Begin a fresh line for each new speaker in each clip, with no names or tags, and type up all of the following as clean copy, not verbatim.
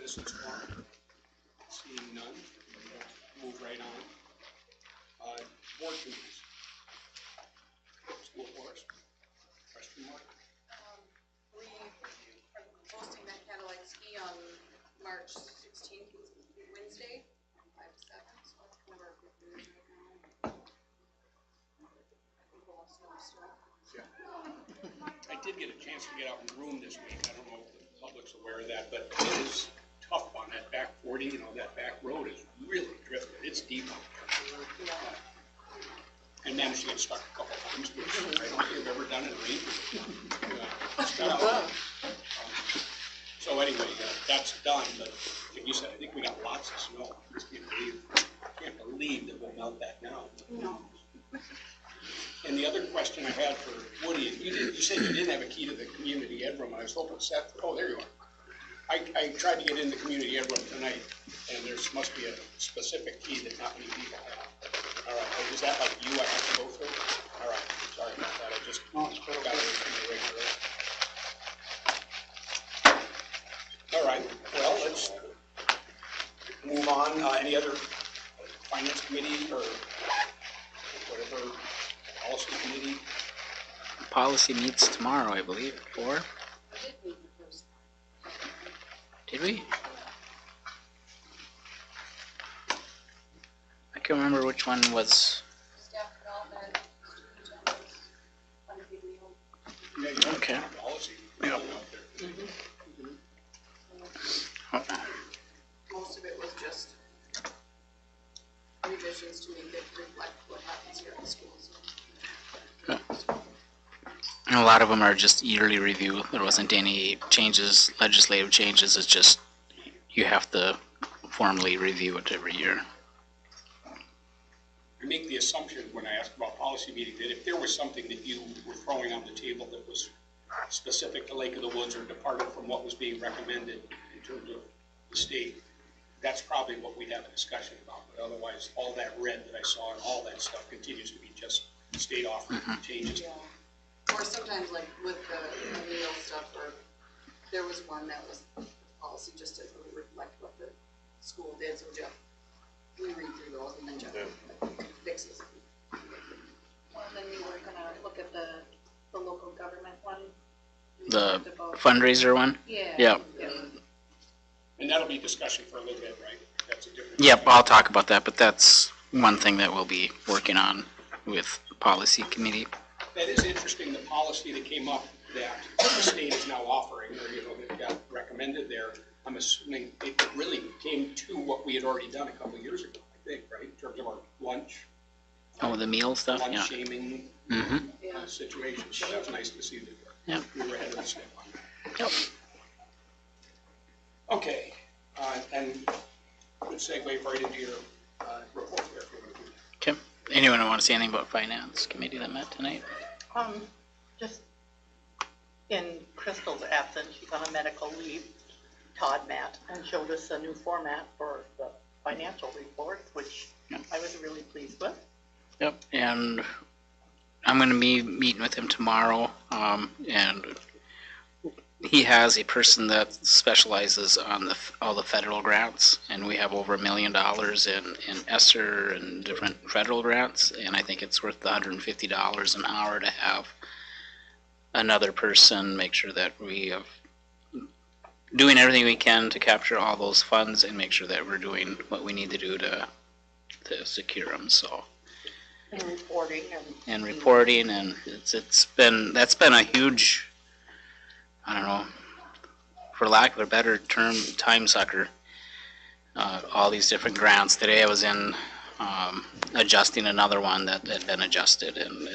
citizens forum? Seeing none, we'll move right on. Board committees. School forest. Question mark?
We are hosting that candlelight ski on March 16th, Wednesday, 5 to 7. So that's one of our group meetings right now. I think we'll have some stuff.
Yeah. I did get a chance to get out in the room this week. I don't know if the public's aware of that, but it is tough on that back 40. You know, that back road is really drifted. It's deep out there. I managed to get stuck a couple times, which I don't think I've ever done in rain. So anyway, that's done, but like you said, I think we got lots of snow. I just can't believe that we'll melt that now.
No.
And the other question I had for Woody, you said you didn't have a key to the community ed room. I was hoping Seth, oh, there you are. I tried to get in the community ed room tonight, and there must be a specific key that not many people have. All right, is that like you I have to go through? All right, sorry about that. I just got it through the regular. All right, well, let's move on. Any other finance committee or whatever, policy committee?
Policy meets tomorrow, I believe, at 4.
I did meet the first.
Did we? I can't remember which one was.
Staff development, student agendas, funding.
Yeah, you have
Okay.
policy.
Yeah.
Out there.
Most of it was just revisions to make it reflect what happens here at the schools.
And a lot of them are just yearly review. There wasn't any changes, legislative changes. It's just you have to formally review it every year.
I make the assumption when I ask about policy meeting that if there was something that you were throwing on the table that was specific to Lake of the Woods or departed from what was being recommended in terms of the state, that's probably what we'd have a discussion about. But otherwise, all that red that I saw and all that stuff continues to be just state offering changes.
Yeah. Or sometimes like with the meal stuff, or there was one that was policy just to reflect what the school did, so Jeff, we read through those and then Jeff fixes.
Well, and then we were gonna look at the local government one.
The fundraiser one?
Yeah.
Yep.
Yeah.
And that'll be discussion for a little bit, right? That's a different.
Yep, I'll talk about that, but that's one thing that we'll be working on with the policy committee.
That is interesting, the policy that came up that the state is now offering, or, you know, that got recommended there. I'm assuming it really came to what we had already done a couple of years ago, I think, right? In terms of our lunch.
Oh, the meal stuff?
Lunch
Yeah.
shaming
Yeah.
situation. So that was nice to see that
Yep.
we were ahead of the step on that.
Yep.
Okay, and good segue right into your report there. If you want to do that.
Okay. Anyone want to say anything about finance committee that met tonight?
Just in Crystal's absence, she's on a medical leave. Todd met and showed us a new format for the financial report, which I was really pleased with.
Yep, and I'm going to be meeting with him tomorrow, and he has a person that specializes on all the federal grants, and we have over $1 million in ESSER and different federal grants, and I think it's worth $150 an hour to have another person make sure that we have doing everything we can to capture all those funds and make sure that we're doing what we need to do to secure them. So.
And reporting
And reporting, and that's been a huge, I don't know, for lack of a better term, time sucker. All these different grants. Today I was in adjusting another one that had been adjusted, and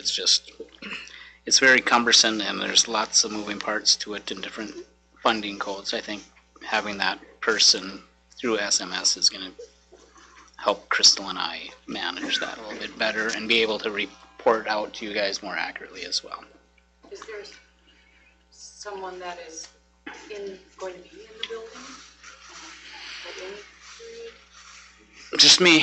it's very cumbersome, and there's lots of moving parts to it in different funding codes. I think having that person through SMS is going to help Crystal and I manage that a little bit better and be able to report out to you guys more accurately as well.
Is there someone that is going to be in the building at any period?
Just me.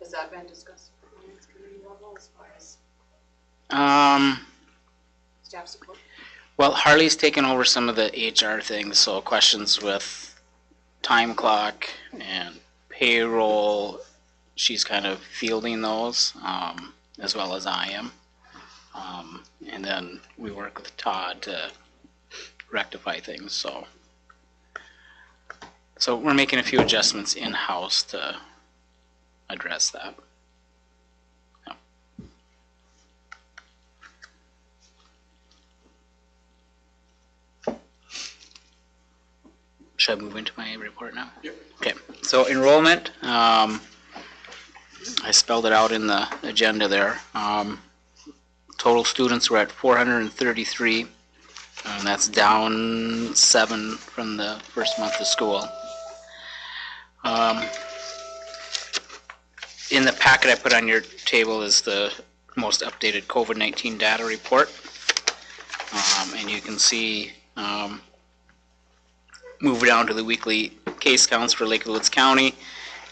Has that been discussed at the finance committee level as far as staff support?
Well, Harley's taken over some of the HR things, so questions with time clock and payroll, she's kind of fielding those, as well as I am. And then we work with Todd to rectify things, so we're making a few adjustments in-house to address that. Should I move into my report now?
Yep.
Okay, so enrollment, I spelled it out in the agenda there. Total students were at 433, and that's down 7 from the first month of school. In the packet I put on your table is the most updated COVID-19 data report, and you can see move down to the weekly case counts for Lake Woods County,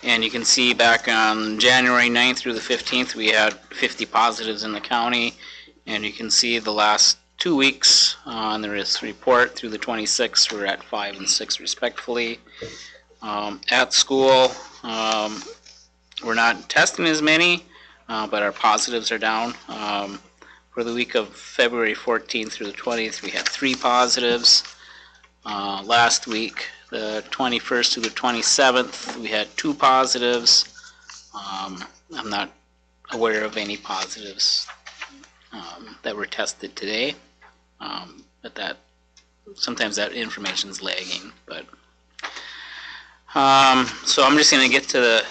and you can see back on January 9th through the 15th we had 50 positives in the county, and you can see the last 2 weeks on this report through the 26th we're at 5 and 6 respectively. At school we're not testing as many, but our positives are down. For the week of February 14th through the 20th we had 3 positives. Last week, the 21st to the 27th, we had 2 positives. I'm not aware of any positives that were tested today, but that sometimes that information is lagging. But so I'm just going to get to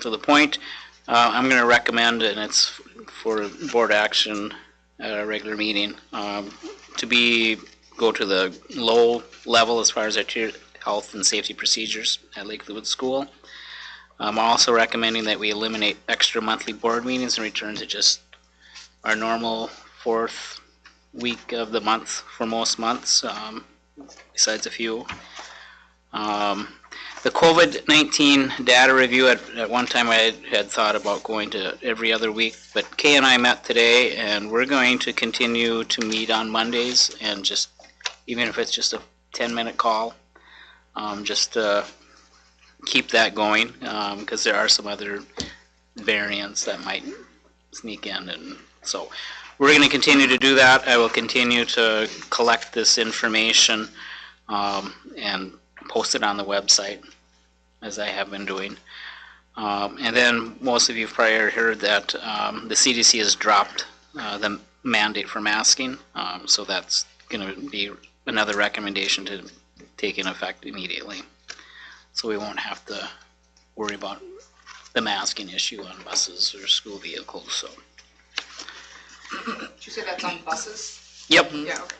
the point. I'm going to recommend, and it's for board action at a regular meeting, to go to the low level as far as our tier health and safety procedures at Lakewood School. I'm also recommending that we eliminate extra monthly board meetings and return to just our normal 4th week of the month for most months, besides a few. The COVID-19 data review, at one time I had thought about going to every other week, but Kay and I met today and we're going to continue to meet on Mondays, and just even if it's just a 10-minute call, just to keep that going, because there are some other variants that might sneak in, and so we're going to continue to do that. I will continue to collect this information and post it on the website as I have been doing. And then most of you have probably heard that the CDC has dropped the mandate for masking, so that's going to be another recommendation to take in effect immediately. So we won't have to worry about the masking issue on buses or school vehicles. So.
Did you say that's on buses?
Yep.
Yeah, okay.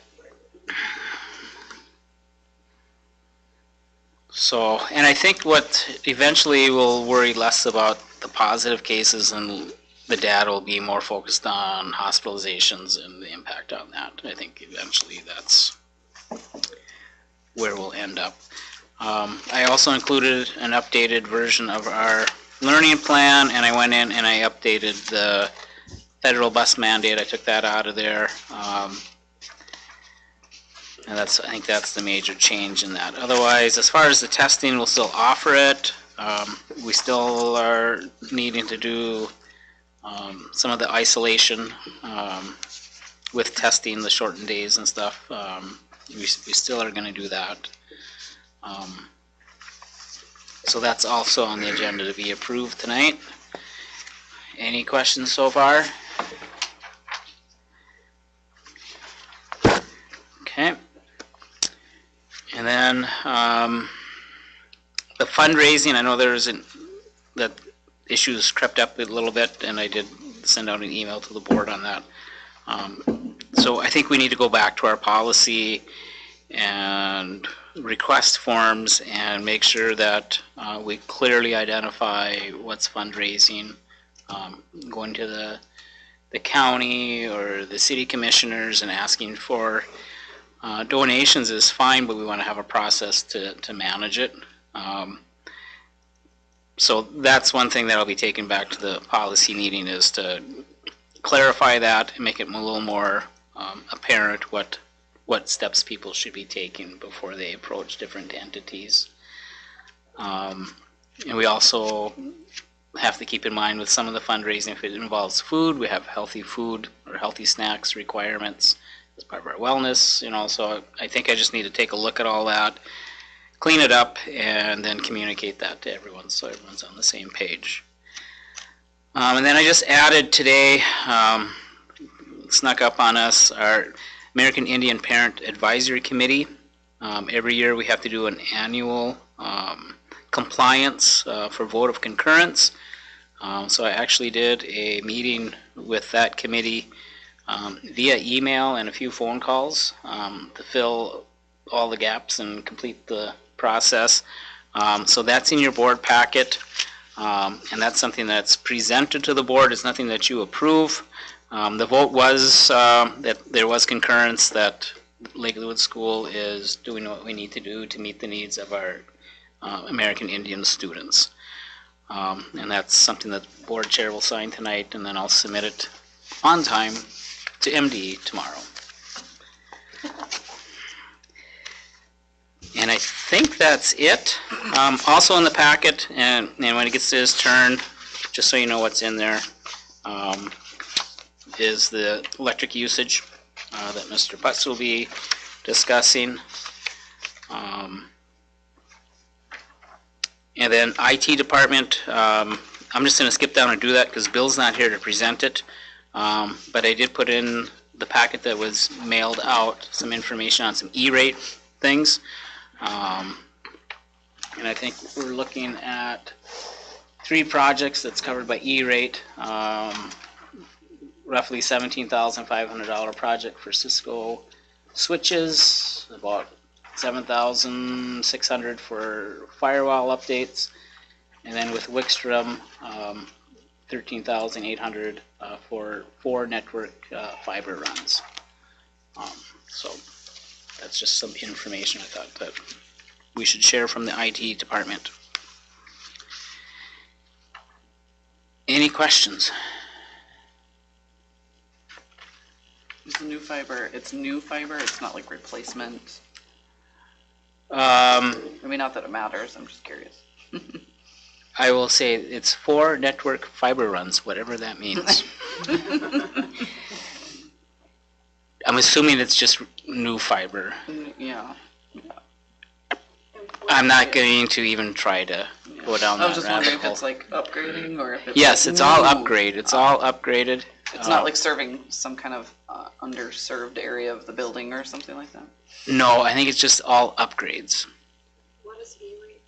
So, and I think what eventually will worry less about the positive cases, and the data will be more focused on hospitalizations and the impact on that. I think eventually that's where we'll end up. I also included an updated version of our learning plan, and I went in and I updated the federal bus mandate. I took that out of there. And I think that's the major change in that. Otherwise, as far as the testing, we'll still offer it. We still are needing to do some of the isolation with testing, the shortened days and stuff. We still are going to do that. So that's also on the agenda to be approved tonight. Any questions so far? Okay. And then the fundraising, I know that issues crept up a little bit, and I did send out an email to the board on that. So I think we need to go back to our policy and request forms and make sure that we clearly identify what's fundraising. Going to the county or the city commissioners and asking for donations is fine, but we want to have a process to manage it. So that's one thing that I'll be taking back to the policy meeting, is to clarify that and make it a little more apparent what steps people should be taking before they approach different entities. And we also have to keep in mind with some of the fundraising, if it involves food, we have healthy food or healthy snacks requirements as part of our wellness, so I think I just need to take a look at all that, clean it up, and then communicate that to everyone so everyone's on the same page. And then I just added today, snuck up on us, our American Indian Parent Advisory Committee. Every year we have to do an annual compliance for vote of concurrence. So I actually did a meeting with that committee via email and a few phone calls to fill all the gaps and complete the process. So that's in your board packet, and that's something that's presented to the board. It's nothing that you approve. The vote was that there was concurrence that Lakewood School is doing what we need to do to meet the needs of our American Indian students. And that's something that the board chair will sign tonight, and then I'll submit it on time to MD tomorrow. And I think that's it. Also in the packet, and when it gets to his turn, just so you know what's in there, is the electric usage that Mr. Butts will be discussing. And then IT department, I'm just going to skip down and do that because Bill's not here to present it. But I did put in the packet that was mailed out some information on some E-rate things. And I think we're looking at 3 projects that's covered by E-rate. Roughly $17,500 project for Cisco switches, about $7,600 for firewall updates, and then with Wickstrom, $13,800 for 4 network fiber runs. So that's just some information I thought that we should share from the IT department. Any questions?
It's new fiber. It's new fiber. It's not like replacement.
I
I mean, not that it matters. I'm just curious.
I will say it's 4 network fiber runs, whatever that means. I'm assuming it's just new fiber.
Yeah.
I'm not going to even try to go down
I was
that
just wondering
rabbit
if
hole.
it's like upgrading or if it's
Yes,
like
it's all
new.
upgraded. It's all upgraded.
It's not like serving some kind of underserved area of the building or something like that.
No, I think it's just all upgrades.
What is E-rate?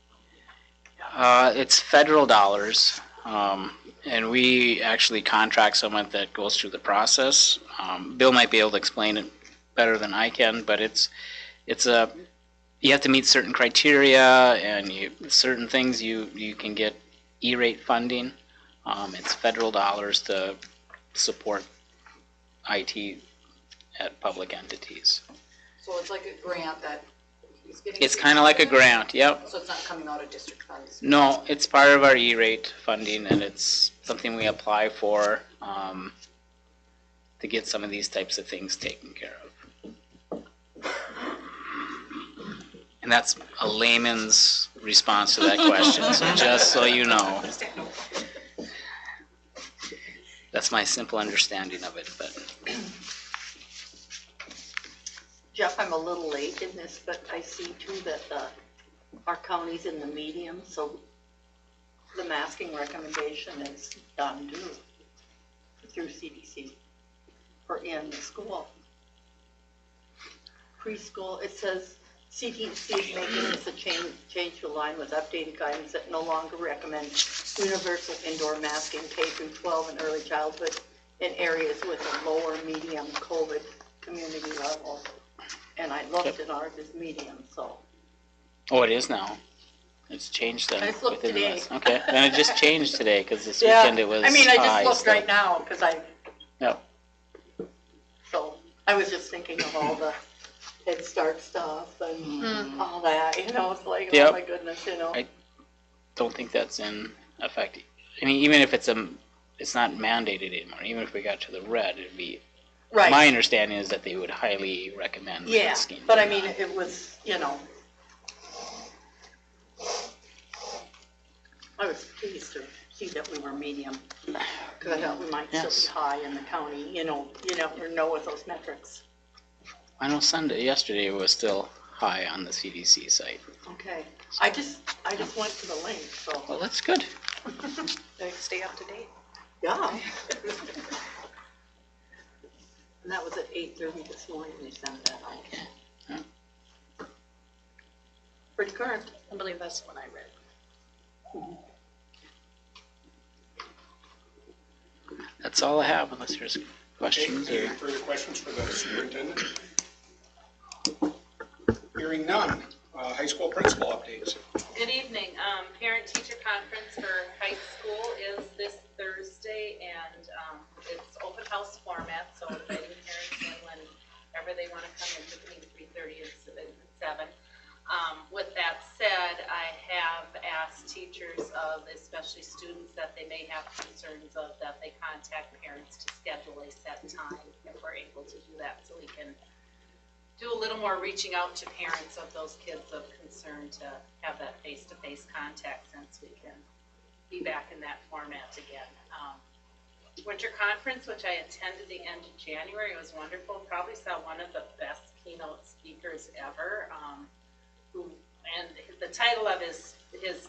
It's federal dollars, and we actually contract someone that goes through the process. Bill might be able to explain it better than I can, but you have to meet certain criteria, and certain things you can get E-rate funding. It's federal dollars to support IT at public entities.
So it's like a grant that he's getting.
It's kind of like a grant, yep.
So it's not coming out of district funds?
No, it's part of our E-rate funding, and it's something we apply for to get some of these types of things taken care of. And that's a layman's response to that question, so just so you know. That's my simple understanding of it, but.
Jeff, I'm a little late in this, but I see too that our county's in the medium, so the masking recommendation is done too, through CDC, for in the school. Preschool, it says CDC is making this a change to align with updated guidance that no longer recommends universal indoor masking K through 12 in early childhood in areas with a lower medium COVID community level. And I looked and ours is medium, so.
Oh, it is now. It's changed then.
I just looked
within the
today.
last- Okay, and it just changed today because this
Yeah,
weekend it was
I mean, I
high
just looked
still.
right now, because
Yep.
so, I was just thinking of all the Head Start stuff and all that, it's like,
Yep.
oh my goodness,
Don't think that's in effect. I mean, even if it's not mandated anymore, even if we got to the red, it'd be
Right.
My understanding is that they would highly recommend
Yeah,
masking.
but I mean, it was, I was pleased to see that we were medium, because I thought we might still
Yes.
be high in the county, you never know with those metrics.
I know yesterday was still high on the CDC site.
Okay, I just went to the link, so,
Well, that's good.
Stay up to date.
yeah. And that was at 8:30 this morning, they sent that out.
Yeah.
Pretty current.
I believe that's what I read.
That's all I have, unless there's questions
Any
or.
further questions for the superintendent? Hearing none. High school principal updates.
Good evening. Parent-teacher conference for high school is this Thursday, and it's open house format, so inviting parents in whenever they want to come in between 3:30 and 7. With that said, I have asked teachers of, especially students, that they may have concerns of, that they contact parents to schedule a set time if we're able to do that, so we can do a little more reaching out to parents of those kids of concern to have that face-to-face contact, since we can be back in that format again. Winter conference, which I attended the end of January, was wonderful. Probably saw one of the best keynote speakers ever. And the title of his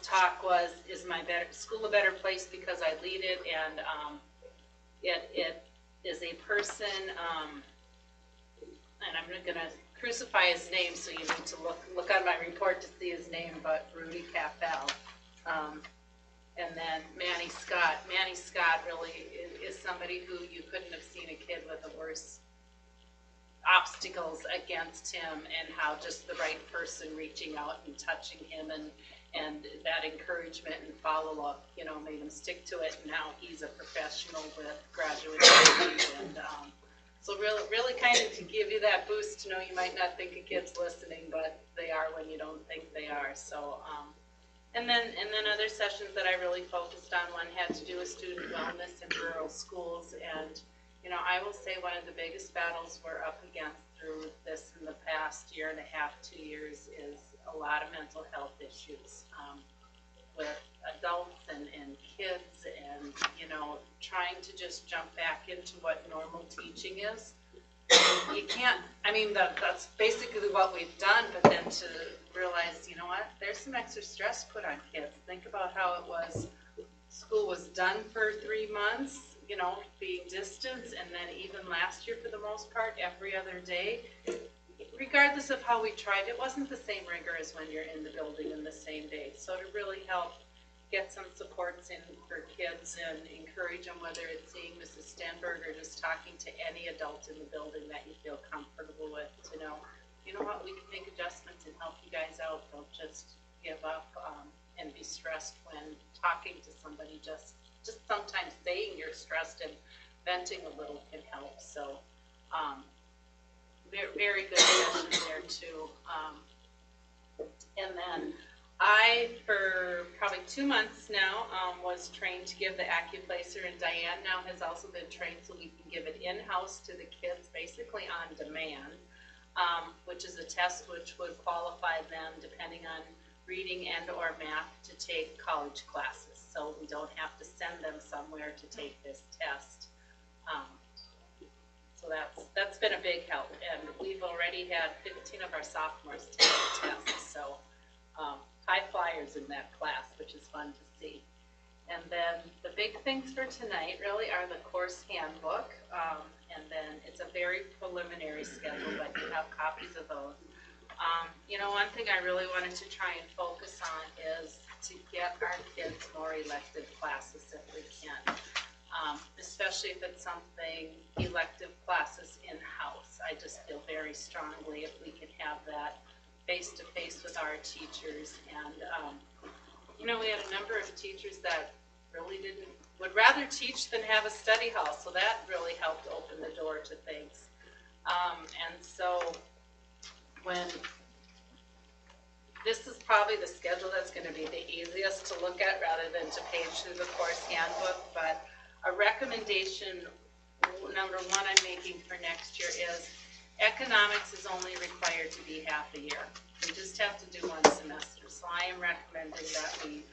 talk was, "Is my school a better place because I lead it?" And it is a person, and I'm not gonna crucify his name, so you need to look on my report to see his name, but Rudy Capel. And then Manny Scott. Manny Scott really is somebody who you couldn't have seen a kid with a worse obstacles against him, and how just the right person reaching out and touching him and that encouragement and follow-up, made him stick to it. And now he's a professional with graduate degrees, and so really kind of to give you that boost to know you might not think a kid's listening, but they are when you don't think they are. So and then other sessions that I really focused on, one had to do with student wellness in rural schools. And I will say one of the biggest battles we're up against through this in the past year and a half, 2 years, is a lot of mental health issues with adults and kids, and trying to just jump back into what normal teaching is. You can't, that's basically what we've done, but then to realize, there's some extra stress put on kids. Think about how it was, school was done for 3 months, being distance, and then even last year for the most part, every other day. Regardless of how we tried, it wasn't the same rigor as when you're in the building in the same day. So to really help get some supports in for kids and encourage them, whether it's seeing Mrs. Stenberg or just talking to any adult in the building that you feel comfortable with, to know, what, we can make adjustments and help you guys out. Don't just give up and be stressed when talking to somebody. Just sometimes saying you're stressed and venting a little can help. So very, very good session there too. And then I, for probably 2 months now, was trained to give the AccuPlacer, and Diane now has also been trained so we can give it in-house to the kids, basically on demand, which is a test which would qualify them, depending on reading and or math, to take college classes. So we don't have to send them somewhere to take this test. So that's been a big help, and we've already had 15 of our sophomores take the test. So high flyers in that class, which is fun to see. And then the big things for tonight really are the course handbook, and then it's a very preliminary schedule, but you have copies of those. One thing I really wanted to try and focus on is to get our kids more elective classes if we can, especially if it's something, elective classes in-house. I just feel very strongly if we can have that face-to-face with our teachers. And we had a number of teachers that really would rather teach than have a study hall, so that really helped open the door to things. And so this is probably the schedule that's going to be the easiest to look at rather than to page through the course handbook, but a recommendation number one I'm making for next year is economics is only required to be half a year. We just have to do one semester. So I am recommending that we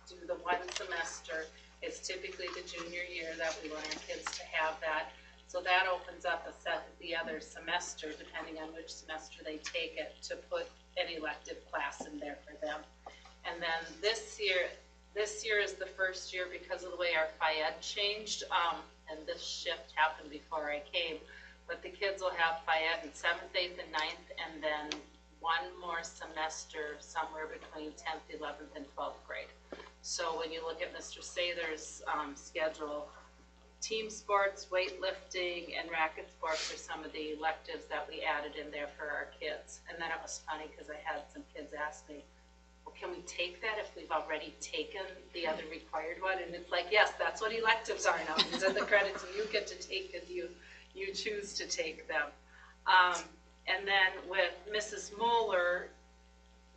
do the one semester. It's typically the junior year that we want our kids to have that. So that opens up the other semester, depending on which semester they take it, to put an elective class in there for them. And then this year is the first year because of the way our FIED changed, and this shift happened before I came, but the kids will have FIED in 7th, 8th, and 9th, and then one more semester somewhere between 10th, 11th, and 12th grade. So when you look at Mr. Sather's schedule, team sports, weightlifting, and racket sports are some of the electives that we added in there for our kids. And then it was funny because I had some kids ask me, well, can we take that if we've already taken the other required one? And it's like, yes, that's what electives are now. These are the credits you get to take if you choose to take them. And then with Mrs. Moeller,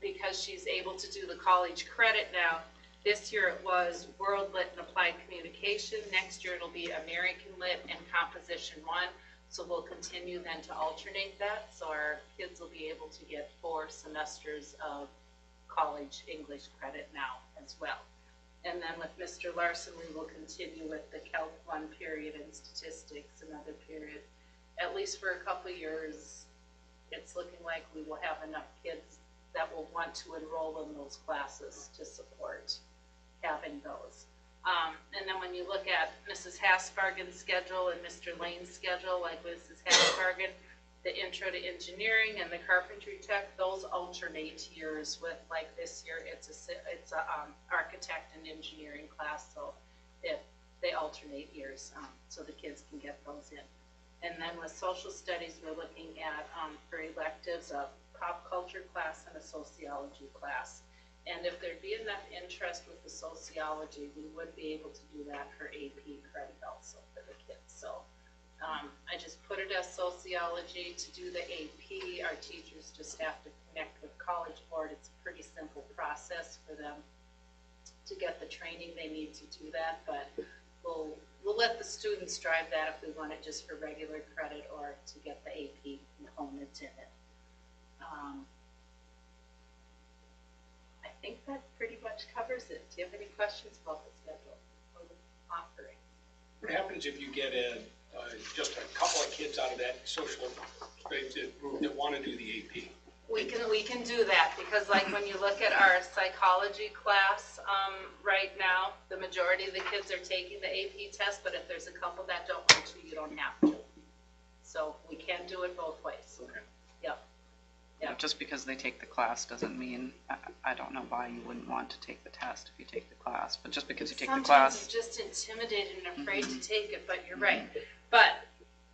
because she's able to do the college credit now, this year it was World Lit and Applied Communication. Next year it'll be American Lit and Composition 1. So we'll continue then to alternate that. So our kids will be able to get 4 semesters of college English credit now as well. And then with Mr. Larson, we will continue with the Calc 1 period and statistics another period. At least for a couple of years, it's looking like we will have enough kids that will want to enroll in those classes to support having those. And then when you look at Mrs. Hasbargen's schedule and Mr. Lane's schedule, like Mrs. Hasbargen, the intro to engineering and the carpentry tech, those alternate years with, like this year, it's a architect and engineering class, so if they alternate years, so the kids can get those in. And then with social studies, we're looking at, for electives, a pop culture class and a sociology class. And if there'd be enough interest with the sociology, we would be able to do that for AP credit also for the kids. So I just put it as sociology to do the AP. Our teachers just have to connect with College Board. It's a pretty simple process for them to get the training they need to do that, but we'll let the students drive that if we want it just for regular credit or to get the AP component in it. I think that pretty much covers it. Do you have any questions about the schedule or the offering?
What happens if you get just a couple of kids out of that social group that want to do the AP?
We can do that because, like, when you look at our psychology class right now, the majority of the kids are taking the AP test, but if there's a couple that don't want to, you don't have to. So we can do it both ways. Okay. Yep.
Yeah, just because they take the class doesn't mean, I don't know why you wouldn't want to take the test if you take the class, but just because you take the class.
Sometimes you're just intimidated and afraid to take it, but you're right. But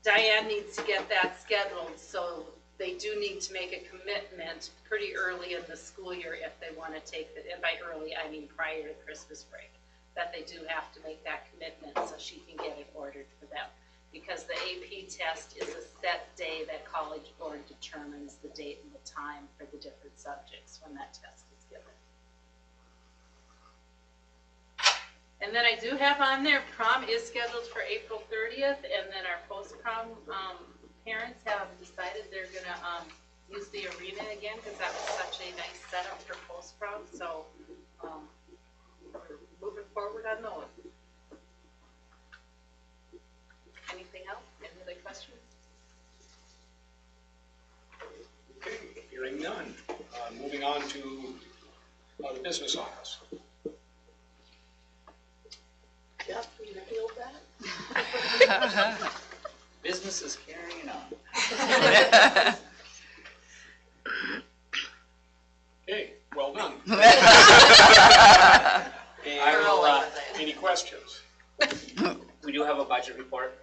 Diane needs to get that scheduled, so they do need to make a commitment pretty early in the school year if they want to take it, and by early, I mean prior to Christmas break, that they do have to make that commitment so she can get it ordered for them. Because the AP test is a set day that College Board determines the date and the time for the different subjects when that test is given. And then I do have on there, prom is scheduled for April 30th, and then our post-prom parents have decided they're gonna use the arena again because that was such a nice setup for post-prom, so we're moving forward on those. Anything else? Any other questions?
Okay, hearing none. Moving on to the business office.
Jeff, you nailed that?
Business is carrying on.
Okay, well done.
I will,
Any questions?
we do have a budget report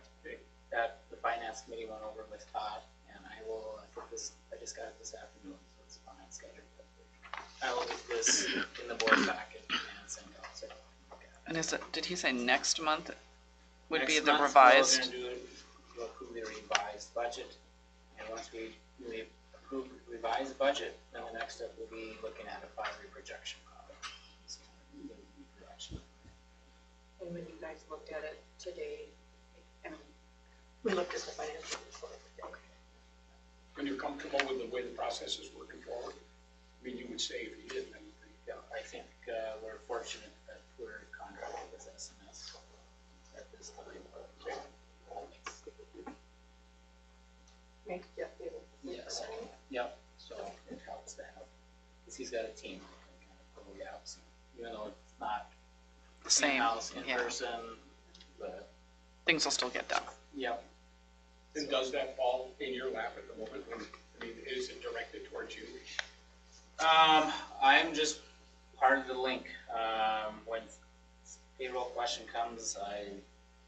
that the finance committee went over with Todd, and I will get this, I just got it this afternoon, so it's on schedule. I will get this in the board packet and send it out, so.
And is it, did he say next month would be
Next
the
month,
revised?
We're gonna we'll approve the revised budget, and once we approve the revised budget, then the next step will be looking at a 5-year projection.
And when you guys looked at it today, and
We looked at the financial report.
And you're comfortable with the way the process is working forward? I mean, you would say if you didn't, anything.
Yeah, I think we're fortunate that we're contracted with SNS at this time.
Makes Jeff feel.
Yes, yep, so it helps to have, because he's got a team that can kind of pull the gaps, even though it's not
Same,
in-house, in
yeah.
person, but,
Things will still get done.
yep.
And does that fall in your lap at the moment? I mean, is it directed towards you?
I'm just part of the link. When payroll question comes, I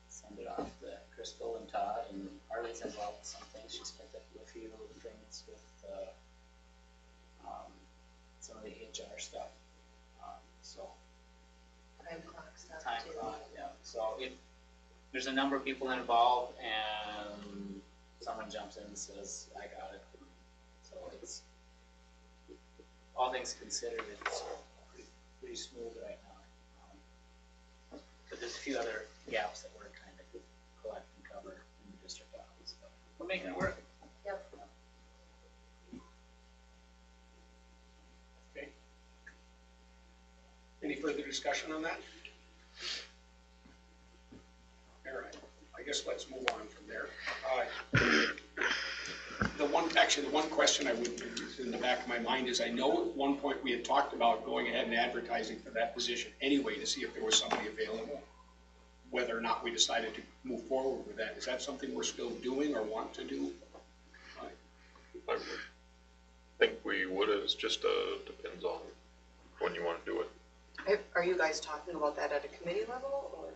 send it off to Crystal and Todd, and Harley's involved with some things. She's picked up a few things with some of the HR stuff. So
Time clock stuff
time
too.
clock, yeah. So there's a number of people involved, and someone jumps in and says, "I got it." So it's all things considered, it's pretty smooth right now. But there's a few other gaps that we're trying to collect and cover in the district office, but we're making it work.
Yep.
Okay. Any further discussion on that? All right, I guess let's move on from there. The one question I would, in the back of my mind is, I know at one point we had talked about going ahead and advertising for that position anyway to see if there was somebody available. Whether or not we decided to move forward with that, is that something we're still doing or want to do?
I think we would, it just depends on when you want to do it.
Are you guys talking about that at a committee level or?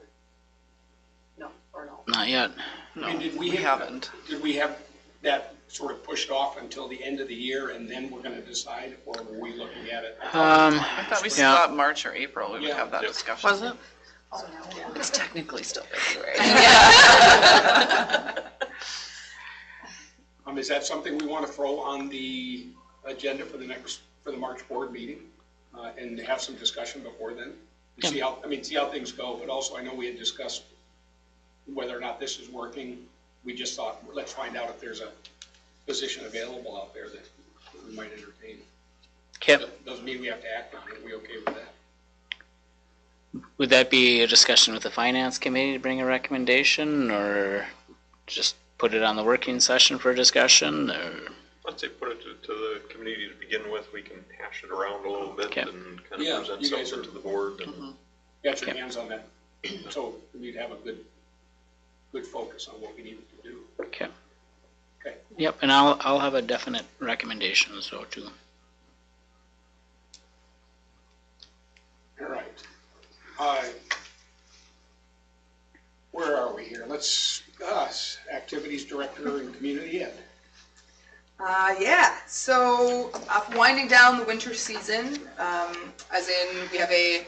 No, or no?
Not yet.
No,
I mean, did
we haven't.
Did we have that sort of pushed off until the end of the year and then we're gonna decide, or were we looking at it?
I thought we
Yeah.
thought March or April we would
Yeah.
have that
Yep.
discussion.
Was it?
Oh, no.
It's technically still February.
Is that something we want to throw on the agenda for the March board meeting? And have some discussion before then? And see how things go, but also I know we had discussed whether or not this is working. We just thought, let's find out if there's a position available out there that we might entertain.
Okay.
Doesn't mean we have to act on it. Are we okay with that?
Would that be a discussion with the finance committee to bring a recommendation, or just put it on the working session for discussion, or?
I'd say put it to the committee to begin with. We can hash it around a little bit
Okay.
and kind
Yeah,
of present
you guys
something
are-
to the board. And
Got your
Okay.
hands on that. So we'd have a good focus on what we need to do.
Okay.
Okay.
Yep, and I'll have a definite recommendation, so too.
All right. Where are we here? Let's discuss activities director and community ed.
Yeah, so winding down the winter season, as in we have a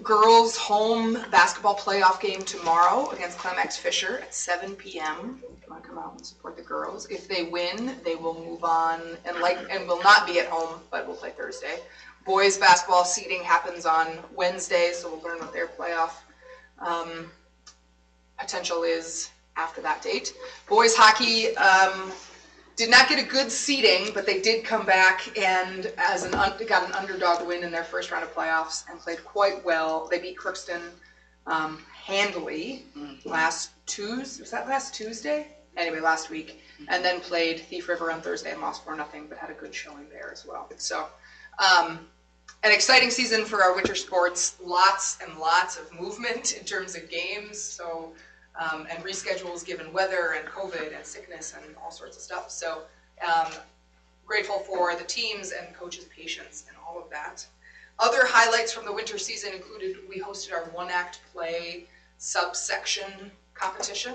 girls' home basketball playoff game tomorrow against Clemax Fisher at 7 p.m. If you want to come out and support the girls. If they win, they will move on and will not be at home, but will play Thursday. Boys' basketball seeding happens on Wednesday, so we'll learn what their playoff potential is after that date. Boys hockey did not get a good seeding, but they did come back and got an underdog win in their first round of playoffs and played quite well. They beat Crookston handily last Tuesday? Anyway, last week. And then played Thief River on Thursday and lost 4-0, but had a good showing there as well. So, an exciting season for our winter sports. Lots and lots of movement in terms of games. So, and reschedules given weather and COVID and sickness and all sorts of stuff. So, grateful for the teams and coaches' patience and all of that. Other highlights from the winter season included we hosted our one-act play subsection competition.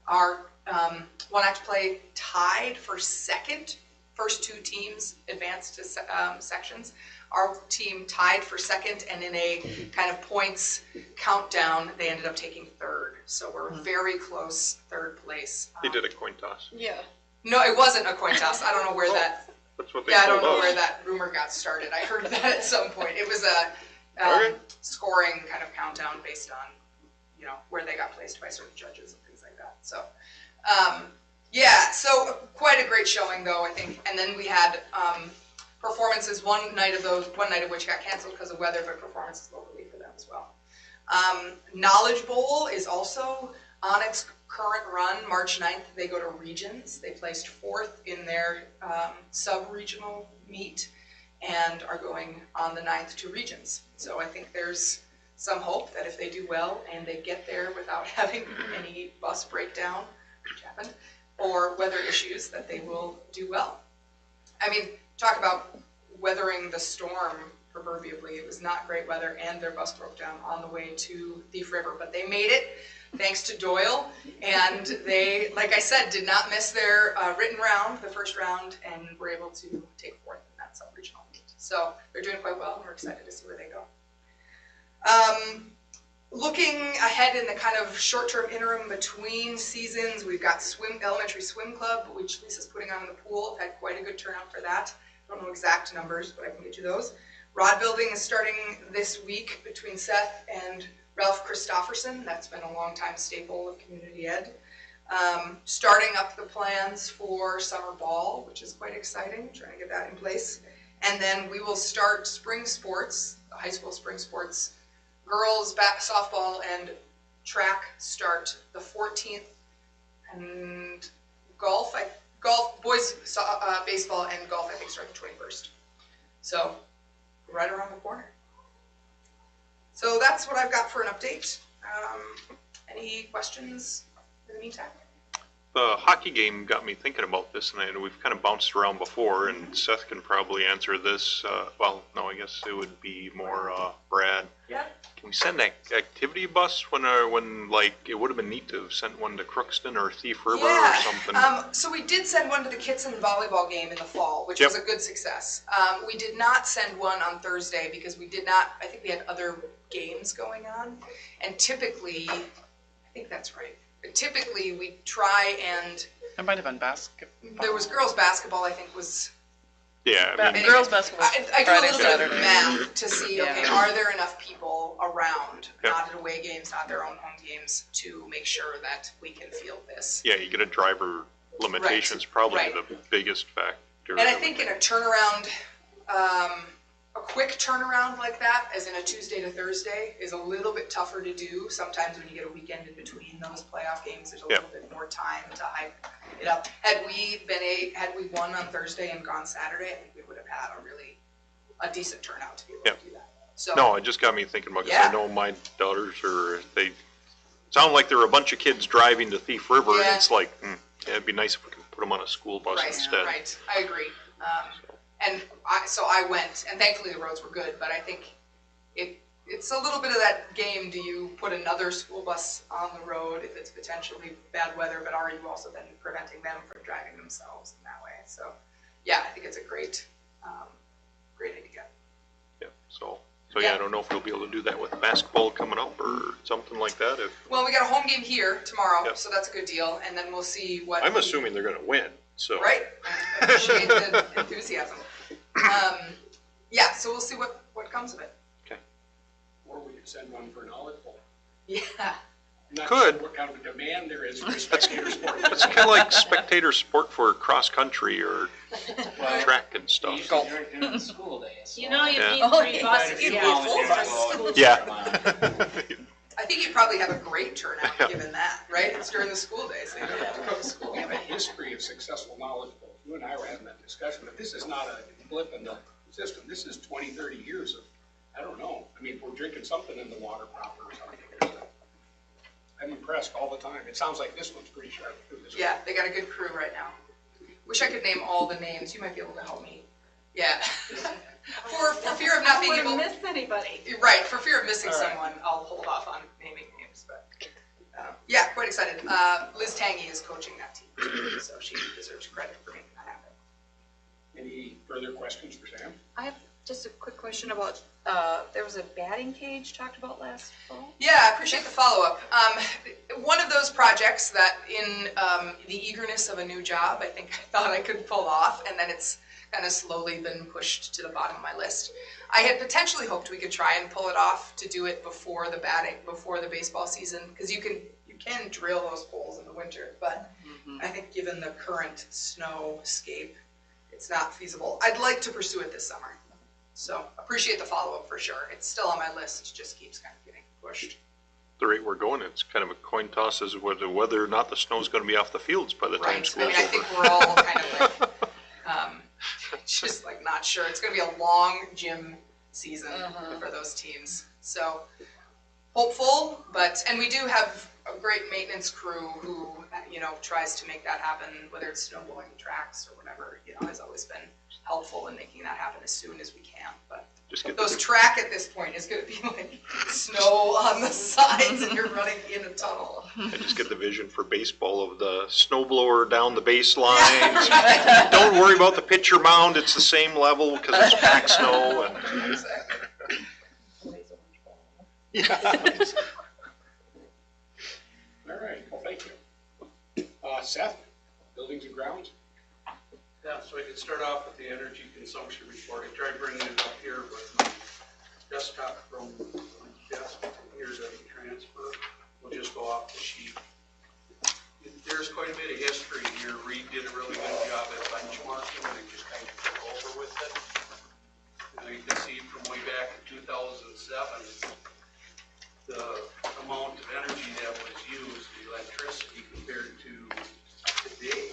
Our one-act play tied for second. First two teams advanced to sections. Our team tied for second, and in a kind of points countdown, they ended up taking third. So we're very close, third place.
they did a coin toss.
Yeah.
No, it wasn't a coin toss. I don't know where that.
That's what they
Yeah, I
told
don't know
us.
where that rumor got started. I heard that at some point. It was a scoring kind of countdown based on, where they got placed by certain judges and things like that. So, yeah, so quite a great showing though, I think. And then we had performances, one night of which got canceled because of weather, but performances locally for them as well. Knowledge Bowl is also on its current run. March 9th, they go to regions. They placed 4th in their sub-regional meet and are going on the 9th to regions. So I think there's some hope that if they do well and they get there without having any bus breakdown, which happened, or weather issues, that they will do well. I mean, talk about weathering the storm proverbially. It was not great weather and their bus broke down on the way to Thief River, but they made it thanks to Doyle, and they, like I said, did not miss their written round, the first round, and were able to take 4th in that sub-regional meet. So they're doing quite well, and we're excited to see where they go. Looking ahead in the kind of short-term interim between seasons, we've got elementary swim club, which Lisa's putting on in the pool. I've had quite a good turnout for that. I don't know exact numbers, but I can get you those. Rod building is starting this week between Seth and Ralph Christofferson. That's been a long-time staple of community ed. Starting up the plans for summer ball, which is quite exciting, trying to get that in place. And then we will start spring sports, high school spring sports. Girls softball and track start the 14th, and boys baseball and golf I think start the 21st. So right around the corner. So that's what I've got for an update. Any questions in the meantime?
The hockey game got me thinking about this, and I know we've kind of bounced around before, and Seth can probably answer this. Well, no, I guess it would be more Brad.
Yeah.
Can we send that activity bus when like, it would have been neat to have sent one to Crookston or Thief River or something?
So we did send one to the Kitson volleyball game in the fall, which was a good success. We did not send one on Thursday because we did not, I think we had other games going on. And typically, I think that's right. But typically we try and...
It might have been basketball.
There was girls basketball, I think was...
Yeah, I mean,
girls basketball.
I do a little bit of math to see, okay,
Yeah.
are there enough people around,
Yep.
not at away games, not their own home games, to make sure that we can field this?
yeah, you get a driver limitation's probably the biggest factor.
And I think in a turnaround, a quick turnaround like that, as in a Tuesday to Thursday, is a little bit tougher to do. Sometimes when you get a weekend in between those playoff games, there's a little bit more time to hype it up. Had we won on Thursday and gone Saturday, I think we would have had a decent turnout to be able to do that. So
No, it just got me thinking about, because
Yeah.
I know my daughters they sound like there were a bunch of kids driving to Thief River, and
Yeah.
it's like, it'd be nice if we could put them on a school bus instead.
Right, I agree. And I went, and thankfully the roads were good, but I think it's a little bit of that game. Do you put another school bus on the road if it's potentially bad weather, but are you also then preventing them from driving themselves in that way? So, yeah, I think it's a great idea.
Yeah, so yeah, I don't know if we'll be able to do that with basketball coming up or something like that.
Well, we got a home game here tomorrow,
Yep.
so that's a good deal, and then we'll see what.
I'm assuming they're gonna win, so.
Right, I appreciate the enthusiasm. Yeah, so we'll see what comes of it.
Or we could send one for Knowledge Bowl.
Yeah.
I'm not
Could.
sure what kind of a demand there is for spectator sport.
It's kind of like spectator sport for cross country or track and
You
stuff.
usually aren't doing the school days.
You know, you
Yeah.
need 3 buses.
You
Yeah.
volunteers.
Yeah.
I think you probably have a great turnout given that, right? It's during the school days, so you don't have to go to school.
We have a history of successful Knowledge Bowls. You and I were having that discussion, but this is not a blip in the system. This is 20, 30 years of, I don't know. I mean, if we're drinking something in the water proper or something. I'm impressed all the time. It sounds like this one's pretty sharp too.
Yeah, they got a good crew right now. Wish I could name all the names. You might be able to help me. Yeah. For fear of not being able.
miss anybody.
Right, for fear of missing
All right.
someone, I'll hold off on naming names, but, yeah, quite excited. Liz Tangy is coaching that team, so she deserves credit for making that happen.
Any further questions for Sam?
I have just a quick question about, there was a batting cage talked about last fall?
Yeah, I appreciate the follow-up. One of those projects that in the eagerness of a new job, I think I thought I could pull off, and then it's kind of slowly been pushed to the bottom of my list. I had potentially hoped we could try and pull it off to do it before the baseball season, because you can you can drill those holes in the winter, but I think given the current snowscape, it's not feasible. I'd like to pursue it this summer. So appreciate the follow-up for sure. It's still on my list, it just keeps kind of getting pushed.
The rate we're going, it's kind of a coin toss as to whether or not the snow's gonna be off the fields by the time
Right, I
school's
mean, I
over.
think we're all kind of like, just like not sure. It's gonna be a long gym season for those teams. So hopeful, and we do have a great maintenance crew who, you know, tries to make that happen, whether it's snow blowing tracks or whatever, you know, has always been helpful in making that happen as soon as we can. But
Just get
those
the,
track at this point is gonna be like snow on the sides and you're running in a tunnel.
I just get the vision for baseball of the snow blower down the baseline.
Right.
Don't worry about the pitcher mound, it's the same level because it's packed snow and.
Exactly.
All right, well, thank you. Seth, buildings and grounds?
Yeah, so I could start off with the energy consumption report. I tried bringing it up here, but my desktop from my desk here doesn't transfer. We'll just go off the sheet. There's quite a bit of history here. Reed did a really good job at benchmarking, and I just kind of took over with it. You can see from way back in 2007, the amount of energy that was used, the electricity, compared to today.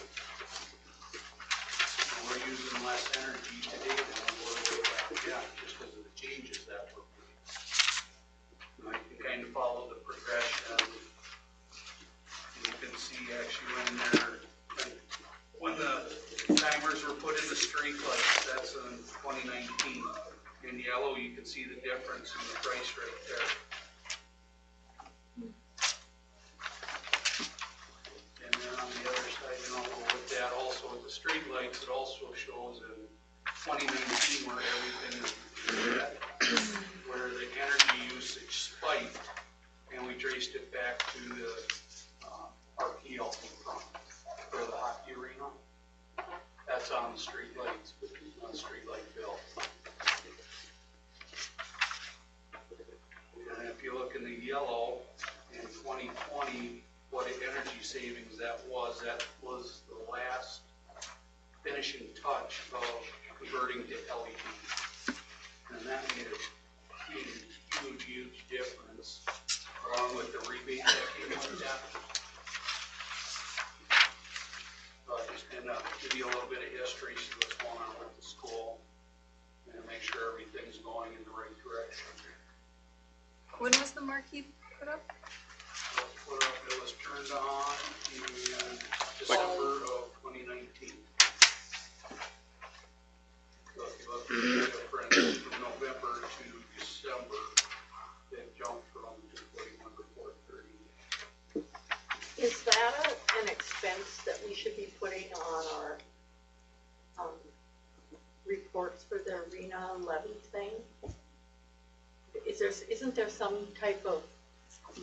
We're using less energy today than we were way back then, just because of the changes that were made. And I can kind of follow the progression. You can see actually when the timers were put in the street lights, that's in 2019. In yellow, you can see the difference in the price right there. And then on the other side, you know, with that also with the street lights, it also shows in 2019 where everything is red, where the energy usage spiked, and we traced it back to the RPL for the hockey arena. That's on the street lights, on the street light bill. And if you look in the yellow, in 2020, what energy savings that was the last finishing touch of converting to LED. And that made a huge difference, along with the rebate that came with that. Just kind of give you a little bit of history, see what's going on with the school, and make sure everything's going in the right direction.
When was the marquee put up?
It was turned on in December of 2019. So if you look at the difference from November to December, it jumped from 241 to 430.
Is that an expense that we should be putting on our reports for the arena levy thing? Isn't there some type of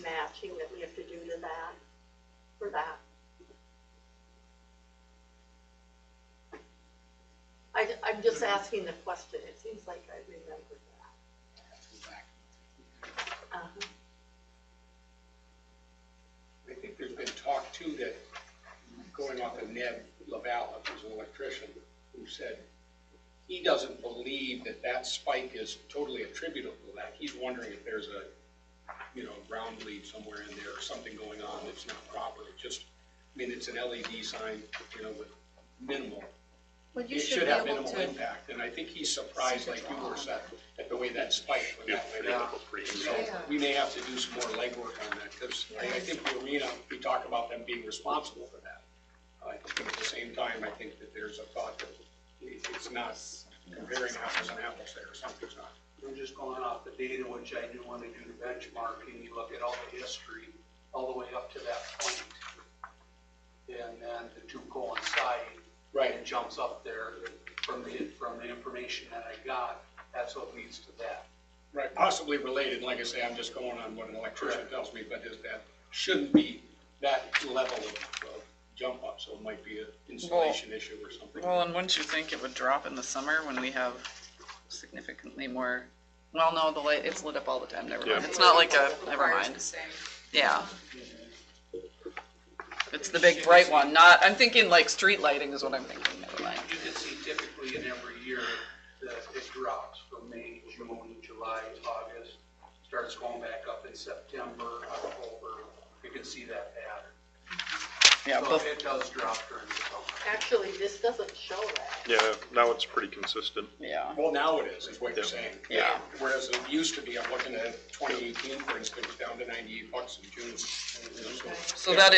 matching that we have to do to that, for that? I'm just asking the question, it seems like I remember that.
I think there's been talk too that, going off of Ned LaValle, who's an electrician, who said he doesn't believe that that spike is totally attributable to that. He's wondering if there's a, you know, ground bleed somewhere in there or something going on that's not proper. It just, I mean, it's an LED sign, you know, with minimal.
Well, you
It
should
should
be
have
able
minimal
to.
impact, and I think he's surprised, like you were, Seth, at the way that spiked when that went in. So we may have to do some more legwork on that, because I think the arena, we talk about them being responsible for that. I think at the same time, I think that there's a thought that it's not comparing apples and apples there, something's not.
I'm just going off the data, which I do when I do the benchmarking. You look at all the history, all the way up to that point. And then the two coincide.
Right.
And it jumps up there from the information that I got. That's what leads to that.
Right, possibly related, like I say, I'm just going on what an electrician tells me, but is that shouldn't be that level of jump up, so it might be an installation issue or something.
Well, and wouldn't you think it would drop in the summer when we have significantly more, well, no, the light, it's lit up all the time, never mind.
Yeah.
It's not like a, never
Wire's
mind.
the same.
Yeah. It's the big bright one, not, I'm thinking like street lighting is what I'm thinking, never mind.
You can see typically in every year that it drops from May, June, July, August, starts going back up in September, October. You can see that pattern.
Yeah,
So it does drop during the summer.
Actually, this doesn't show that.
Yeah, now it's pretty consistent.
yeah,
Well, now it is what you're saying.
yeah.
Whereas it used to be, I'm looking at 2018, for instance, down to $98 in June.
So that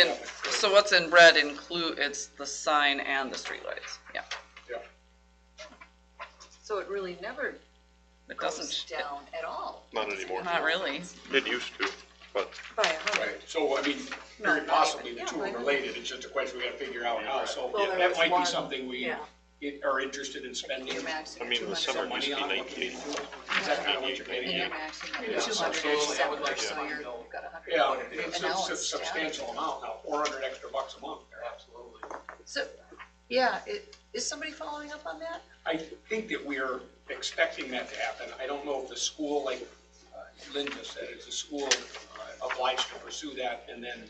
so what's in red it's the sign and the streetlights, yeah.
Yeah.
So it really never
It
goes
doesn't,
down at all.
Not anymore.
not really.
It used to, but
By 100.
Right, so I mean,
No,
very
not
possibly
even.
the two
Yeah,
are
I know.
related, it's just a question we gotta figure out how, so
Well, there
that
was
might be
one-
something we
yeah.
are interested in spending
You're maxing
I mean, the
at
summer
some
used to
money
be
on, looking
19.
into it. Is that kind of what you're getting
And you're
at?
maxing
Yeah,
at 200
so
or
I would
7,
like to
so
find
you're,
out.
you've got 100.
Yeah,
And
it's
now
a
it's
substantial amount now, $400 extra a month there.
Absolutely.
So, yeah, is somebody following up on that?
I think that we are expecting that to happen. I don't know if the school, like Linda said, is the school obliged to pursue that and then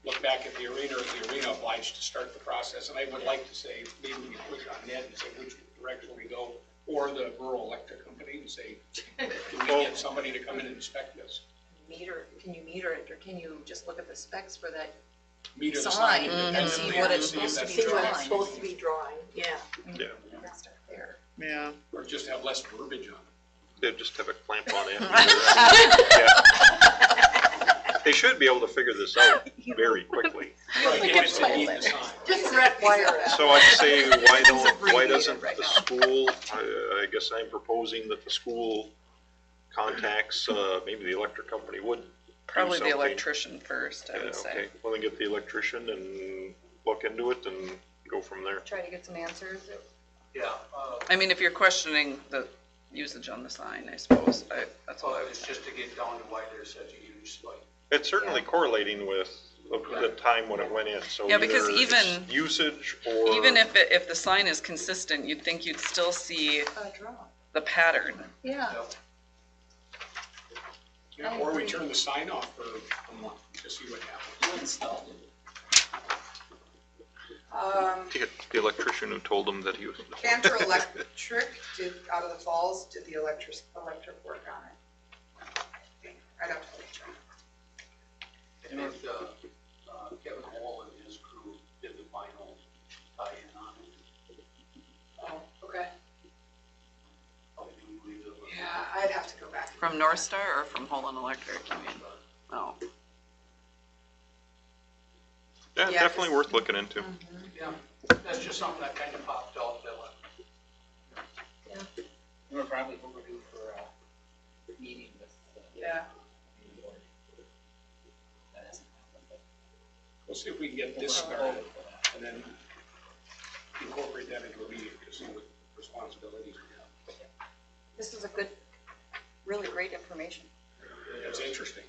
look back at the arena, or is the arena obliged to start the process? And I would like to say, maybe we push on Ned and say which direction we go, or the rural electric company and say, can we get somebody to come in and inspect this?
Can you meter it, or can you just look at the specs for that
Meter the
sign
sign
and
independently
see what it's
see if
supposed to
that's
be
See what
drawing.
it's supposed to be drawing, yeah.
Yeah.
That's not there.
Yeah.
Or just have less verbiage on it.
they just have a clamp on it. Yeah. They should be able to figure this out very quickly.
Right,
Like
yeah,
a
it's a neat
pilot.
design.
Just red wire it.
So I'd say, why
abbreviated
doesn't
right
the
now.
school, I guess I'm proposing that the school contacts, maybe the electric company would. do
Probably the
something.
electrician first, I
Yeah,
would say.
okay, well then get the electrician and look into it and go from there.
Try to get some answers.
Yeah,
I mean, if you're questioning the usage on the sign, I suppose, that's all I
well,
would
it's
say.
just to get down to why there's such a huge spike.
It's certainly correlating with the time when it went in, so
Yeah, because
either it's
even-
usage or.
Even if the sign is consistent, you'd think you'd still see
Draw.
the pattern.
Yeah.
Yep.
Yeah, or we turn the sign off for a month to see what happens.
The electrician who told them that he was.
Cantor Electric did, out of the falls, did the electric work on it. I'd have to check.
I think Kevin Hall and his crew did the final tie-in on it.
Oh, okay.
I do believe it was.
Yeah, I'd have to go back.
From North Star or from Holland Electric, I mean? Oh,
Yeah,
Yeah,
definitely worth looking into.
Yeah, that's just something that kind of popped out that
We're probably overdue for a meeting with.
Yeah.
That hasn't happened, but
We'll see if we can get this started and then incorporate that into a meeting to see what responsibilities we have.
This is a good, really great information.
It's interesting.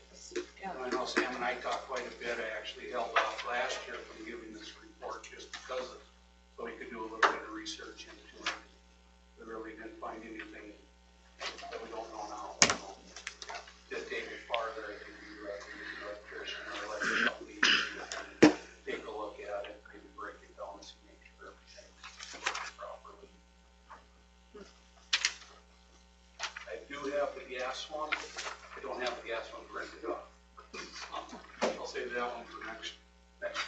I know Sam and I talked quite a bit. I actually held off last year from giving this report just because of, so we could do a little bit of research into it. We really didn't find anything that we don't know now. To take it farther, I think we recommend the electrician or electric company to take a look at it, maybe break it down and see, make sure everything's working properly. I do have the gas one. I don't have the gas one printed off. I'll save that one for next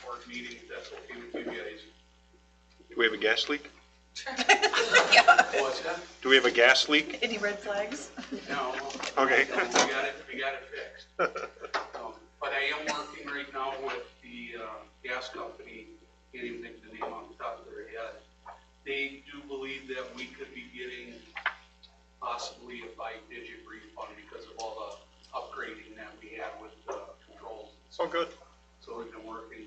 board meeting, if that's okay with you guys.
Do we have a gas leak?
What's that?
Do we have a gas leak?
Any red flags?
No.
Okay.
We got it fixed. But I am working right now with the gas company, can't even think of the name off the top of their head. They do believe that we could be getting possibly a 5-digit refund because of all the upgrading that we had with the controls.
Oh, good.
So we've been working,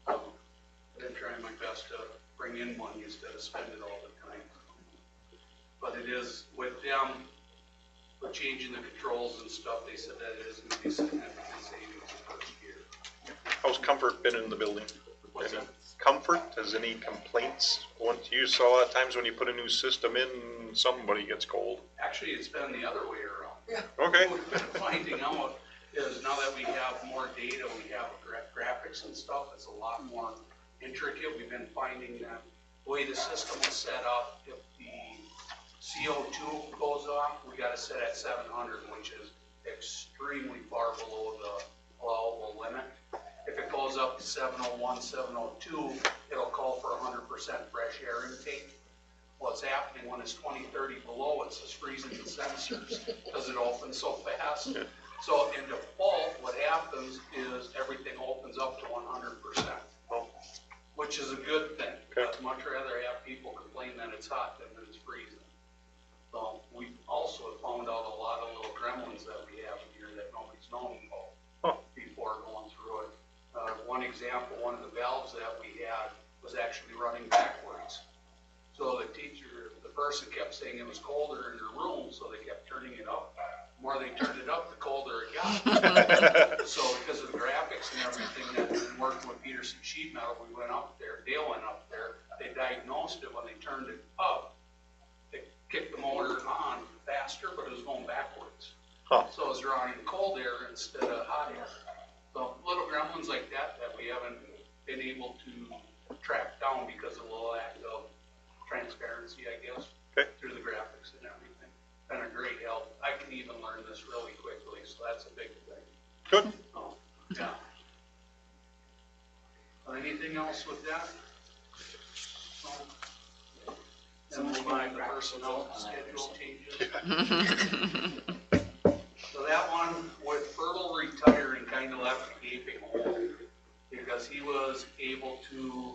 I've been trying my best to bring in money instead of spend it all the time. But it is, with them, for changing the controls and stuff, they said that it is gonna be significant savings the first year.
How's Comfort been in the building?
What's
Any
that?
Comfort, has any complaints? Once you saw a lot of times when you put a new system in, somebody gets cold.
Actually, it's been the other way around.
Yeah.
Okay.
What we've been finding out is now that we have more data, we have graphics and stuff, it's a lot more intricate. We've been finding that the way the system is set up, if the CO2 goes off, we gotta set at 700, which is extremely far below the allowable limit. If it goes up to 701, 702, it'll call for 100% fresh air intake. What's happening when it's 20, 30 below, it's just freezing the sensors because it opens so fast. So in default, what happens is everything opens up to 100%, which is a good thing. I'd much rather have people complain that it's hot than that it's freezing. So we also have found out a lot of little gremlins that we have in here that nobody's known about before going through it. One example, one of the valves that we had was actually running backwards. So the person kept saying it was colder in their room, so they kept turning it up. The more they turned it up, the colder it got. So because of the graphics and everything that we worked with Peterson Sheet Metal, we went up there, Dale went up there, they diagnosed it when they turned it up. They kicked the motor on faster, but it was going backwards. So it was drawing cold air instead of hot air. So little gremlins like that we haven't been able to track down because of the lack of transparency, I guess, through the graphics and everything. Been a great help. I can even learn this really quickly, so that's a big thing.
Good.
Yeah. Anything else with that? Then we'll find the personnel schedule changes. So that one with Fertile retiring kind of left a gaping hole because he was able to,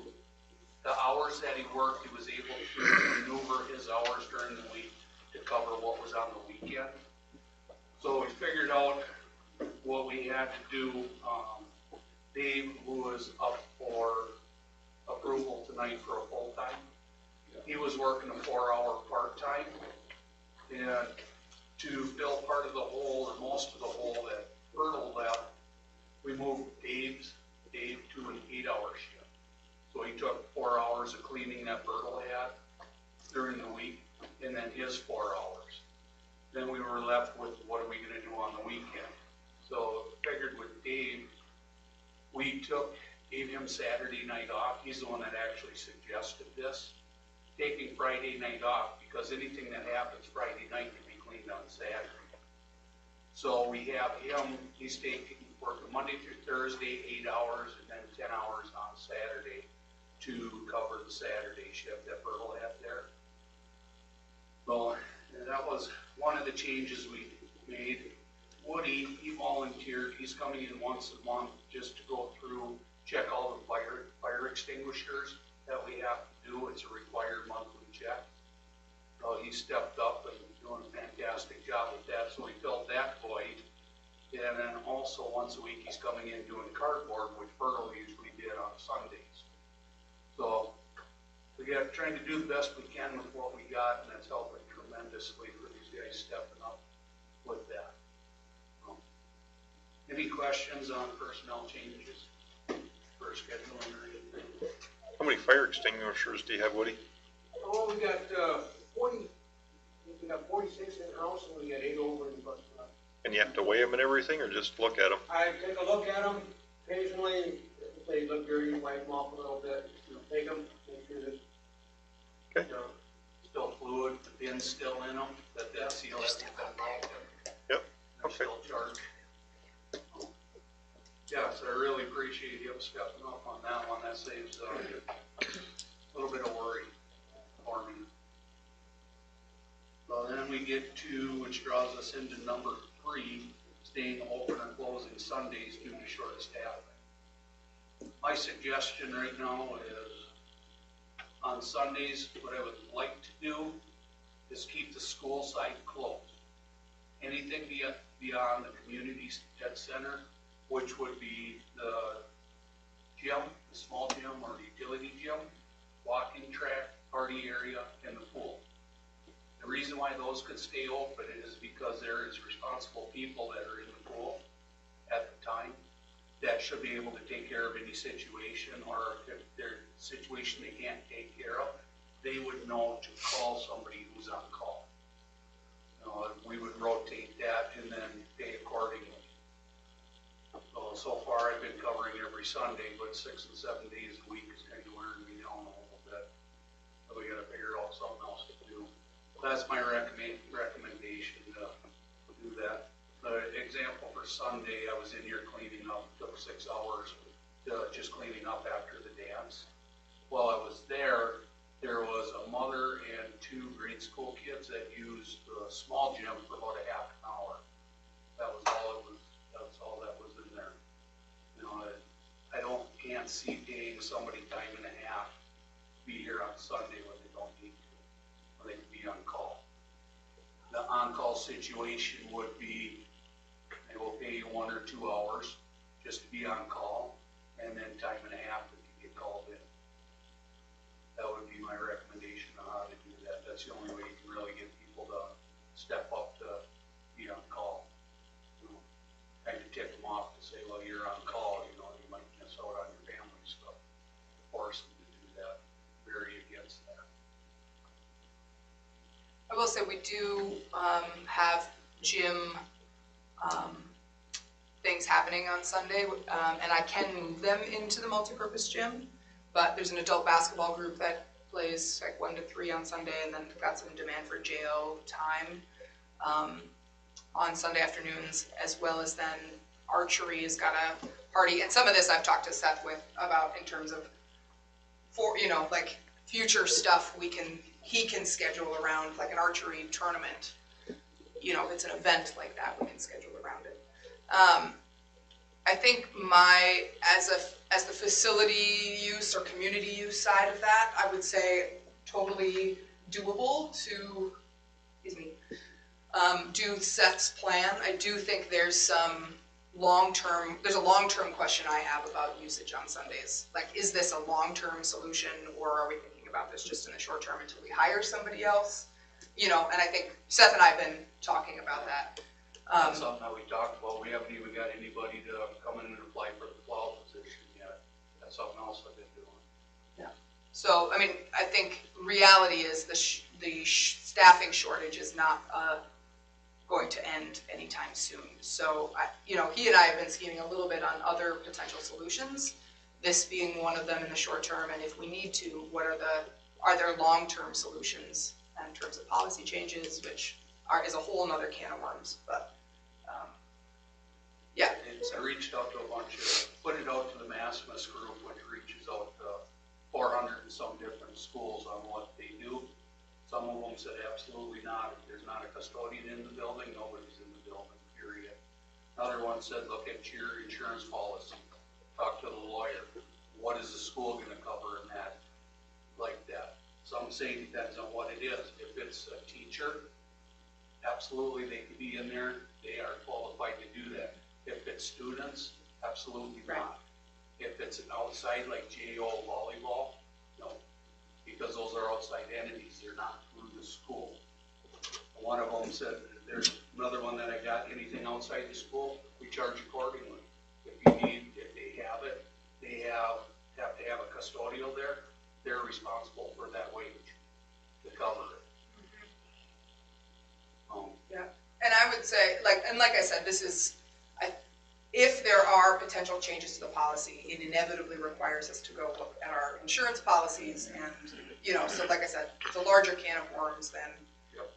the hours that he worked, he was able to maneuver his hours during the week to cover what was on the weekend. So we figured out what we had to do. Dave, who was up for approval tonight for a full-time, he was working a 4-hour part-time. And to fill part of the hole, or most of the hole that Fertile left, we moved Dave to an 8-hour shift. So he took 4 hours of cleaning that Fertile had during the week, and then his 4 hours. Then we were left with what are we gonna do on the weekend? So figured with Dave, we gave him Saturday night off. He's the one that actually suggested this. Taking Friday night off, because anything that happens Friday night can be cleaned on Saturday. So we have him, he's working Monday through Thursday, 8 hours, and then 10 hours on Saturday to cover the Saturday shift that Fertile had there. So that was one of the changes we made. Woody, he volunteered, he's coming in once a month just to go through, check all the fire extinguishers that we have to do. It's a required monthly check. So he stepped up and doing a fantastic job with that, so we filled that void. And then also once a week, he's coming in doing cardboard, which Fertile usually did on Sundays. So we got trying to do the best we can with what we got, and that's helping tremendously for these guys stepping up with that. Any questions on personnel changes for scheduling or anything?
How many fire extinguishers do you have, Woody?
Oh, we got 46 in the house, and we got 8 over in the bus.
And you have to weigh them and everything, or just look at them?
I take a look at them occasionally, if they look dirty, wipe them off a little bit, take them, make sure that.
Okay.
Still fluid, the pin's still in them, that seal hasn't been broken.
Yep.
They're
Okay.
still charged. Yeah, so I really appreciate him stepping up on that one. That saves a little bit of worry for me. So then we get to, which draws us into number 3, staying open or closing Sundays due to short staffing. My suggestion right now is on Sundays, what I would like to do is keep the school side closed. Anything beyond the community ed center, which would be the gym, the small gym or the utility gym, walking track, party area, and the pool. The reason why those could stay open is because there is responsible people that are in the pool at the time that should be able to take care of any situation, or if there's a situation they can't take care of, they would know to call somebody who's on call. We would rotate that and then pay accordingly. so far I've been covering every Sunday, but 6 and 7 days a week is kind of wearing me down a little bit. So we gotta figure out something else to do. That's my recommendation to do that. The example for Sunday, I was in here cleaning up, took 6 hours, just cleaning up after the dance. While I was there, there was a mother and 2 grade school kids that used the small gym for about a half an hour. That was all that was in there. You know, can't see paying somebody time and a half to be here on Sunday when they don't need to, when they can be on call. The on-call situation would be, they will pay you 1 or 2 hours just to be on call, and then time and a half if you get called in. That would be my recommendation on how to do that. That's the only way you can really get people to step up to be on call. You know, kind of tick them off to say, well, you're on call, you know, you might miss out on your family stuff. Force them to do that. Very against that.
I will say we do have gym things happening on Sunday, and I can move them into the multipurpose gym, but there's an adult basketball group that plays like 1 to 3 on Sunday, and then we've got some demand for JO time on Sunday afternoons, as well as then archery has got a party, and some of this I've talked to Seth about in terms of, for, you know, like future stuff he can schedule around, like an archery tournament. You know, if it's an event like that, we can schedule around it. I think as the facility use or community use side of that, I would say totally doable to, do Seth's plan. I do think there's a long-term question I have about usage on Sundays. Like, is this a long-term solution, or are we thinking about this just in the short term until we hire somebody else? You know, and I think Seth and I have been talking about that.
That's something that we talked about. We haven't even got anybody to come in and apply for the plow position yet. That's something else I've been doing.
Yeah. So, I mean, I think reality is the staffing shortage is not going to end anytime soon. So, you know, he and I have been scheming a little bit on other potential solutions, this being one of them in the short term, and if we need to, are there long-term solutions in terms of policy changes, which is a whole nother can of worms, but, yeah.
I reached out to a bunch put it out to the Massmus group, which reaches out to 400 and some different schools on what they do. Some of them said absolutely not. If there's not a custodian in the building, nobody's in the building, period. Another one said, look at your insurance policy. Talk to the lawyer. What is the school gonna cover in that, like that? Some say it depends on what it is. If it's a teacher, absolutely they could be in there. They are qualified to do that. If it's students, absolutely not. If it's an outside like JO volleyball, no, because those are outside entities. They're not through the school. One of them said, there's another one that I got, anything outside the school, we charge accordingly. If they have it, they have to have a custodial there. They're responsible for that wage to cover it.
Yeah, and I would say, like I said, if there are potential changes to the policy, it inevitably requires us to go look at our insurance policies and, you know, so like I said, it's a larger can of worms then.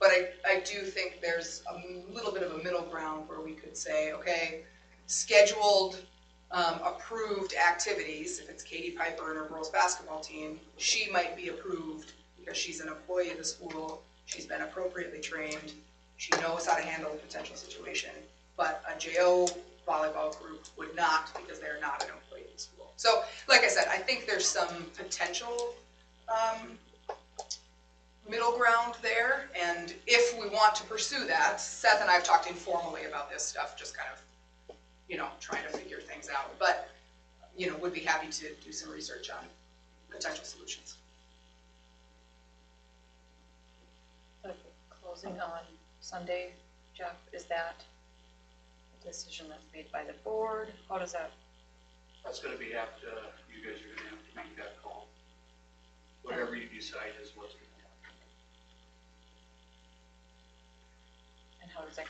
But I do think there's a little bit of a middle ground where we could say, okay, scheduled, approved activities, if it's Katie Piper and her girls basketball team, she might be approved because she's an employee of the school, she's been appropriately trained, she knows how to handle a potential situation, but a JO volleyball group would not because they're not an employee of the school. So, like I said, I think there's some potential middle ground there, and if we want to pursue that, Seth and I have talked informally about this stuff, just kind of, you know, trying to figure things out, but, you know, would be happy to do some research on potential solutions.
Closing on Sunday, Jeff, is that a decision that's made by the board? How does that?
That's gonna be up to, you guys are gonna have to make that call. Whatever you decide is what's gonna happen.
And how does that?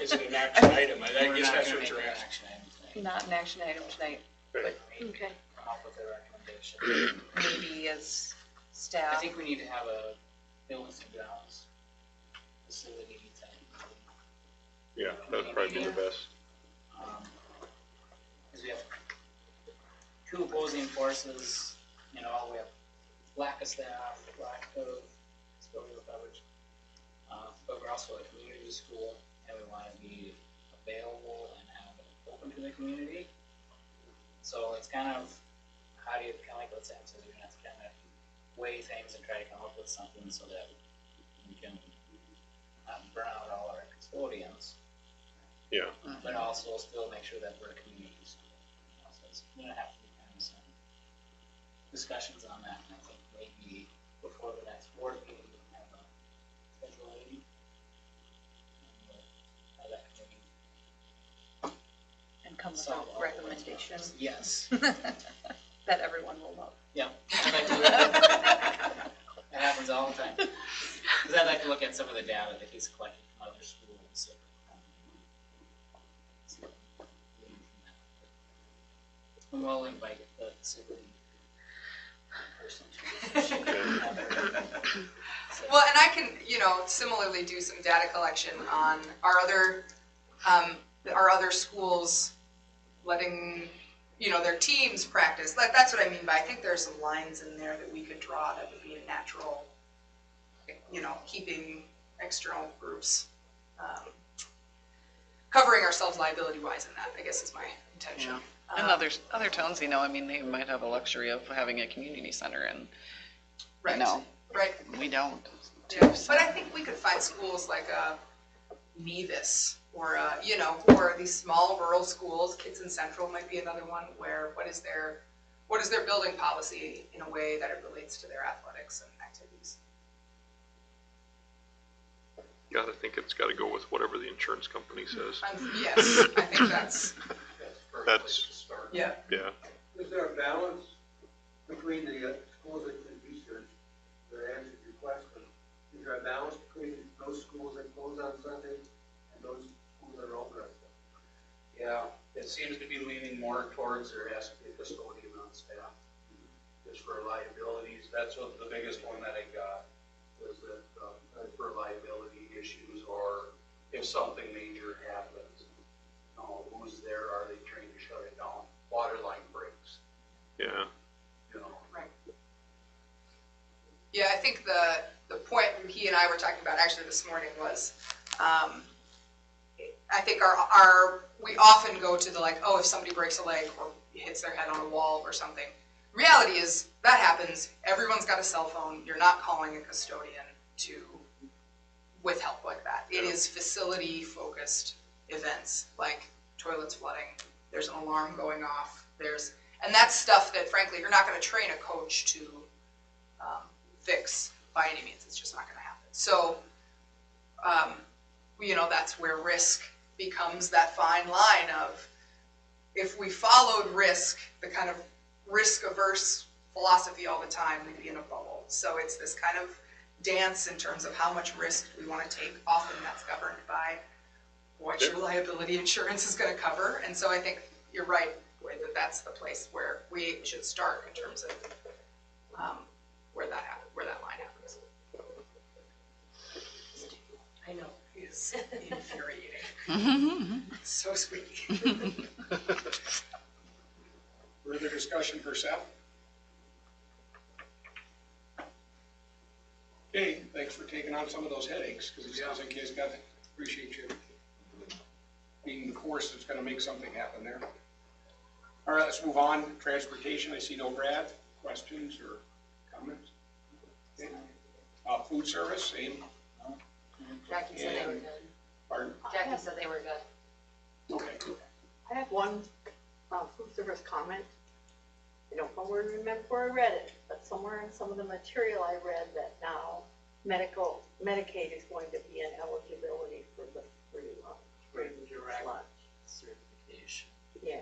Is it an action item? I guess that's what you're asking.
Action item tonight.
not an action item tonight, but
Maybe come up with a recommendation.
maybe as staff.
I think we need to have a buildings and grounds facility type.
Yeah, that'd probably be the best.
Because we have two opposing forces, we have lack of staff, lack of custodial coverage. But we're also a community school, and we want to be available and have it open to the community. So it's kind of, how do you, kind of like what Sam says, you're gonna have to kind of weigh things and try to come up with something so that we can burn out all our custodians,
Yeah,
but also still make sure that we're a community school. So it's gonna have to be kind of some discussions on that, and I think maybe before the next board meeting, we can have a schedule meeting. And we'll have that committee
And come with
solve
a
all the
recommendation
ones. Yes,
that everyone will love.
yeah. I'd like to look at- That happens all the time. Because I'd like to look at some of the data that he's collected from other schools. And we'll invite the facility person to.
Well, and I can, similarly do some data collection on our other schools letting, their teams practice. That's what I mean by, I think there are some lines in there that we could draw that would be a natural, keeping external groups, covering ourselves liability-wise in that, I guess is my intention.
And other towns, they might have a luxury of having a community center, and
Right, right.
we don't.
Yeah, but I think we could find schools like Nevis or or these small rural schools. Kids in Central might be another one where what is their building policy in a way that it relates to their athletics and activities.
yeah, I think it's gotta go with whatever the insurance company says.
Yes, I think that's
That's,
yeah.
yeah,
Is there a balance between the schools that you research that answered your question? Is there a balance between those schools that close on Sunday and those schools that are open on Sunday?
Yeah, it seems to be leaning more towards there has to be a custodian on staff. Just for liabilities, that's what the biggest one that I got, was that, for liability issues, or if something major happens, who's there, are they trained to shut it down? Water line breaks,
yeah.
Right. Yeah, I think the point he and I were talking about actually this morning was, I think we often go to the if somebody breaks a leg or hits their head on a wall or something. Reality is that happens. Everyone's got a cell phone. You're not calling a custodian with help like that. It is facility focused events like toilets flooding. There's an alarm going off. And that's stuff that frankly you're not going to train a coach to fix by any means. It's just not going to happen. So, that's where risk becomes that fine line of, if we followed risk, the kind of risk-averse philosophy all the time, we'd be in a bubble. So it's this kind of dance in terms of how much risk we want to take. Often that's governed by what your liability insurance is going to cover. And so I think you're right, Wade, that that's the place where we should start in terms of where that line happens. I know, it's infuriating. So squeaky.
Further discussion for Seth? Okay, thanks for taking on some of those headaches, because it sounds like you guys appreciate you being the force that's gonna make something happen there. All right, let's move on. Transportation, I see no Brad. Questions or comments? Okay. Food service, same.
Jackie said they were good.
Pardon?
Jackie said they were good.
Okay.
I have one food service comment. I don't know where I read it, but somewhere in some of the material I read that now Medicaid is going to be an eligibility for the free lunch.
Direct
Lunch.
certification.
Yeah,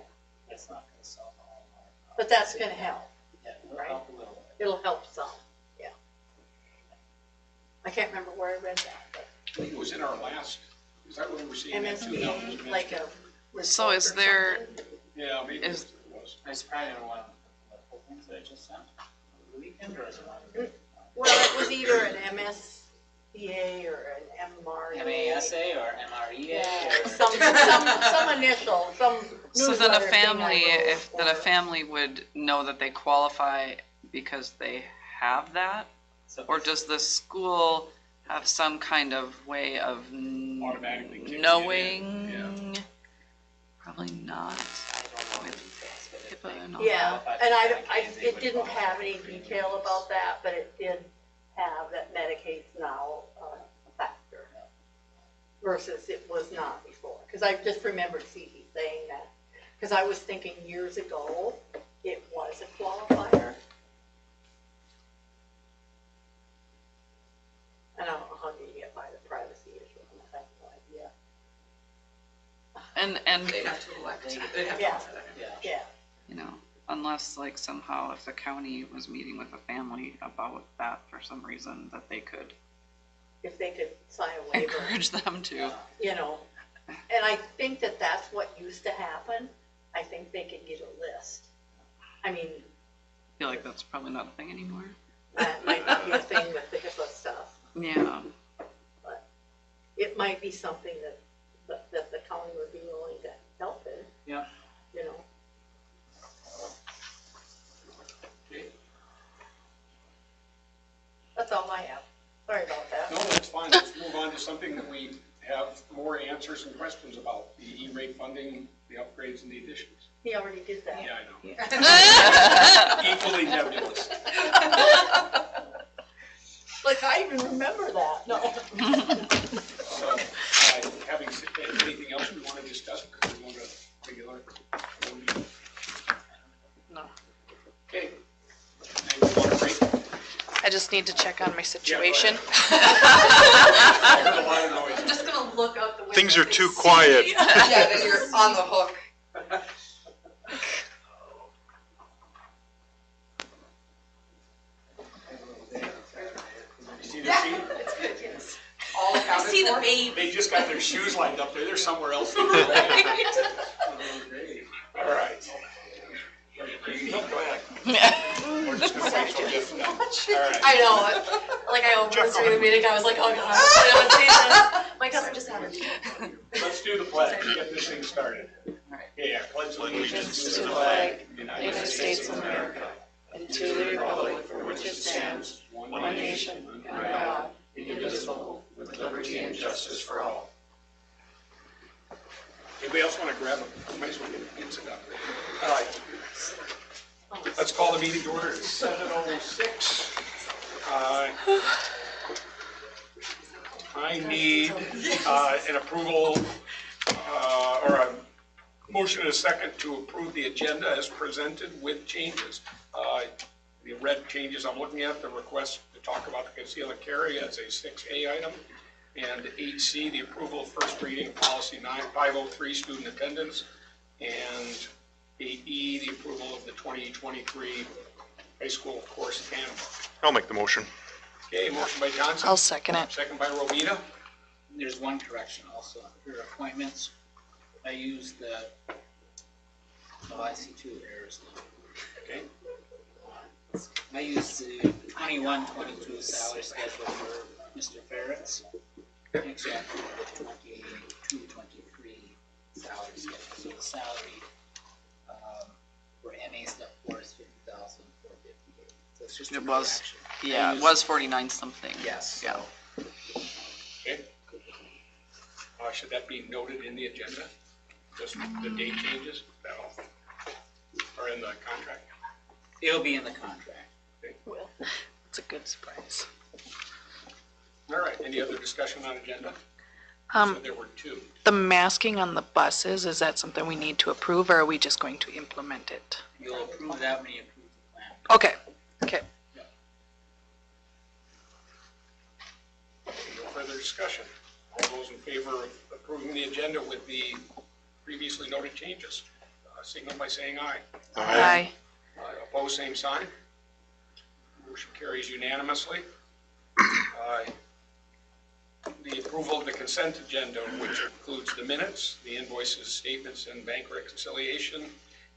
That's not gonna solve all our.
but that's gonna help.
Yeah, it'll
Right.
help a little bit.
It'll help some, yeah. I can't remember where I read that, but
I think it was in our last, is that what we were seeing? That too? No, it was
MSP, like a.
So is there,
report or something.
Yeah, maybe it
Is-
was.
It's probably one of the whole things that I just sent. Over the weekend or is it one?
Well, it was either an MSBA or an MREA.
MASA or MREA
Yeah,
or?
some initial, some
So then a
newsletter thing I
family,
wrote
if, then a
for-
family would know that they qualify because they have that?
So-
Or does the school have some kind of way of
Automatically kicking it in,
knowing? Probably not.
I don't know the details, but if
HIPAA
they
and all
Yeah,
qualify
and
for
I,
Medicaid, they
it
would
didn't
qualify
have
for
any
premium
detail about that, but it did have that Medicaid's now a factor versus it was not before. Because I just remembered Phoebe saying that, because I was thinking years ago, it was a qualifier. I don't know how you get by the privacy issue, I have no idea.
And,
They'd have to elect, they'd have to
Yeah.
offer that.
Yeah.
Yeah,
you know, unless like somehow if the county was meeting with a family about that for some reason, that they could
if they could sign a waiver.
encourage them to.
You know, and I think that that's what used to happen. I think they could get a list. I mean,
I feel like that's probably not a thing anymore.
that might not be a thing with the HIPAA stuff.
Yeah.
It might be something that the county would be willing to help in.
Yeah.
You know,
Okay.
that's all I have. Sorry about that.
No, that's fine. Let's move on to something that we have more answers and questions about, the E-rate funding, the upgrades and the additions.
He already did that.
Yeah, I know. Equally nebulous.
Like, I even remember that. No.
So, having, anything else we want to discuss? Because we want a regular.
No.
Okay. Anyone want a break?
I just need to check on my situation.
I heard a lot of noise.
I'm just gonna look out the window.
Things are
and
too
see.
quiet.
Yeah, then you're on the hook.
You see the
Yeah,
sheet?
it's good, yes. All
I
accounted
see the
for.
baby.
They just got their shoes lined up there. They're somewhere else. All right. Go ahead. We're just gonna wait till Jeff's done. All right.
I know, like I opened
Jeff,
this
go
during the
ahead.
meeting, I was like, oh god, I don't see this. My cousin just had it.
Let's do the pledge, get this thing started. Okay, I pledge allegiance to the flag of the United States of America
And to the republic for which it stands,
one
nation, under God, indivisible, with liberty and justice for all.
Anybody else want to grab a, might as well get it up. All right. Let's call the meeting to order at 7:06. I need an approval or a motion and a second to approve the agenda as presented with changes. The red changes I'm looking at, the request to talk about the concealed carry as a 6A item, and 8C, the approval of first reading of policy 503, student attendance, and 8E, the approval of the 2023 high school course handbook.
I'll make the motion.
Okay, motion by Johnson,
I'll second it.
second by Romita.
There's one correction also, for appointments, I used the, oh, I see two errors now.
Okay,
I used the 21-22 salary schedule for Mr. Ferretz. Actually, I put the 22-23 salary schedule, so the salary, for MA step 4 is 50,458. So it's just a
It was,
correction.
yeah, it was 49 something.
Yes.
Yeah.
okay. Should that be noted in the agenda? Just the date changes, that all? Or in the contract?
It'll be in the contract.
Well, it's a good surprise.
All right, any other discussion on agenda? So there were two.
The masking on the buses, is that something we need to approve, or are we just going to implement it?
You'll approve that when you approve the plan.
Okay, okay.
No further discussion. All those in favor of approving the agenda with the previously noted changes, signal by saying aye.
Aye.
Opposed, same sign. Motion carries unanimously. The approval Approval of the consent agenda, which includes the minutes, the invoices, statements, and bank reconciliation,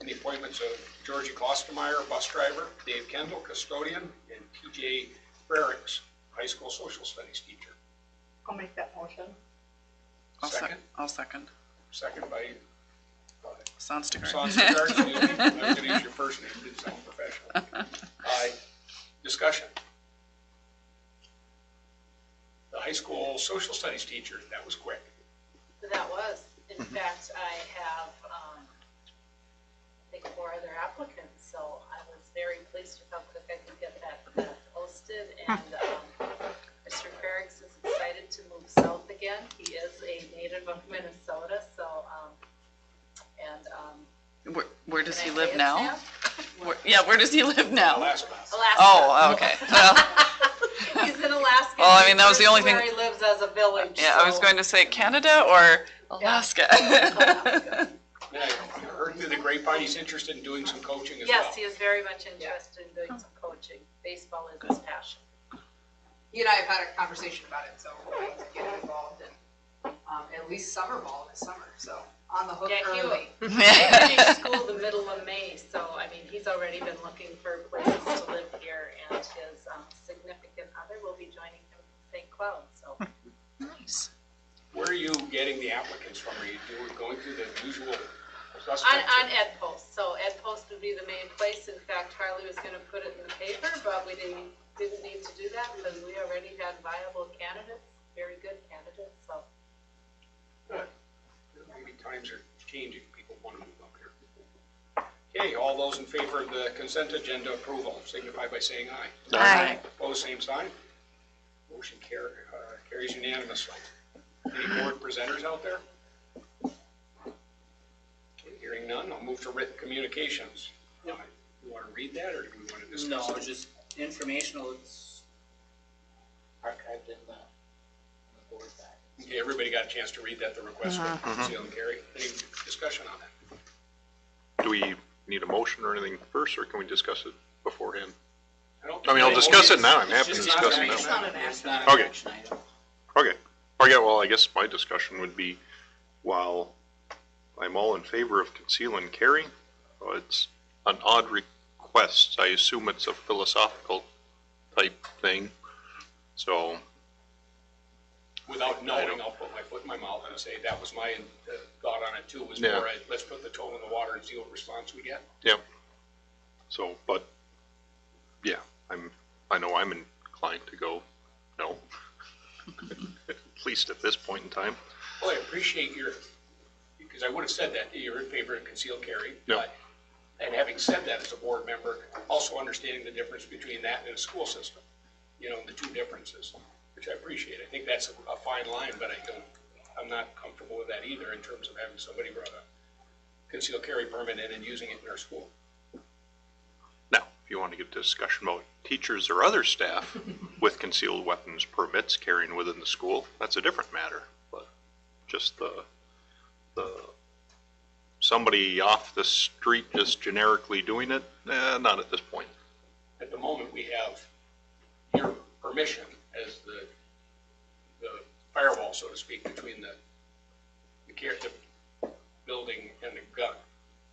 and the appointments of Georgie Klostermeyer, bus driver, Dave Kendall, custodian, and TJ Frericks, high school social studies teacher.
I'll make that motion.
Second?
I'll second.
Second by
Sonstigaard.
Sonstigaard, excuse me. I'm going to use your first name, didn't sound professional. Discussion. The high school social studies teacher, that was quick.
That was, in fact, I have, I think 4 other applicants, so I was very pleased with how quick I could get that posted. And Mr. Ferricks is excited to move south again. He is a native of Minnesota, so,
Where does he
Can I
live
say it,
now?
Sam?
Where does he live now?
Alaska.
Alaska.
Oh, okay. Well,
He's in Alaska.
Well, I mean, that was the only
Where
thing-
he lives as a village.
yeah, I was going to say Canada or Alaska.
Alaska.
Yeah, I heard through the grapevine he's interested in doing some coaching as well.
Yes, he is very much interested in doing some coaching. Baseball is his passion.
He and I have had a conversation about it, so we're going to get involved in at least summer ball this summer, so on the hook
Yeah,
early.
he finished school the middle of May, so I mean, he's already been looking for places to live here, and his significant other will be joining him from St. Cloud, so.
Nice.
Where are you getting the applicants from? Are you going through the usual
On
suspects?
EdPost, so EdPost would be the main place. In fact, Harley was gonna put it in the paper, but we didn't need to do that because we already had viable candidates, very good candidates, so.
Good. Maybe times are changing, people want to move up here. Okay, all those in favor of the consent agenda approval signify by saying aye.
Aye.
Opposed, same sign. Motion carries unanimously. Any board presenters out there? Okay, hearing none, I'll move to written communications. You want to read that, or do we want to discuss
No,
it?
just informational, it's archived in the board packet.
Okay, everybody got a chance to read that, the request for conceal and carry. Any discussion on that?
Do we need a motion or anything first, or can we discuss it beforehand?
don't
I mean, I'll
think-
discuss it now, I'm
It's
happy to
just
discuss
not
it now.
It's not an
It's
action.
not an
Okay.
action item.
Okay. Okay, well, I guess my discussion would be, while I'm all in favor of conceal and carry, it's an odd request. I assume it's a philosophical type thing, so.
Without knowing, I'll put my foot in my mouth and say that was my thought on it too, was
Yeah.
more, let's put the toe in the water and see what response we get.
Yep. So, but, yeah, I know I'm inclined to go, no. At least at this point in time.
Well, I appreciate because I would have said that, you're in favor of concealed carry.
Yeah.
but- And having said that as a board member, also understanding the difference between that and a school system, the two differences, which I appreciate. I think that's a fine line, but I'm not comfortable with that either in terms of having somebody run a concealed carry permit in and using it in our school.
Now, if you want to get to discussion about teachers or other staff with concealed weapons permits carrying within the school, that's a different matter. But just the somebody off the street just generically doing it, not at this point.
At the moment, we have your permission as the firewall, so to speak, between the building and the gun,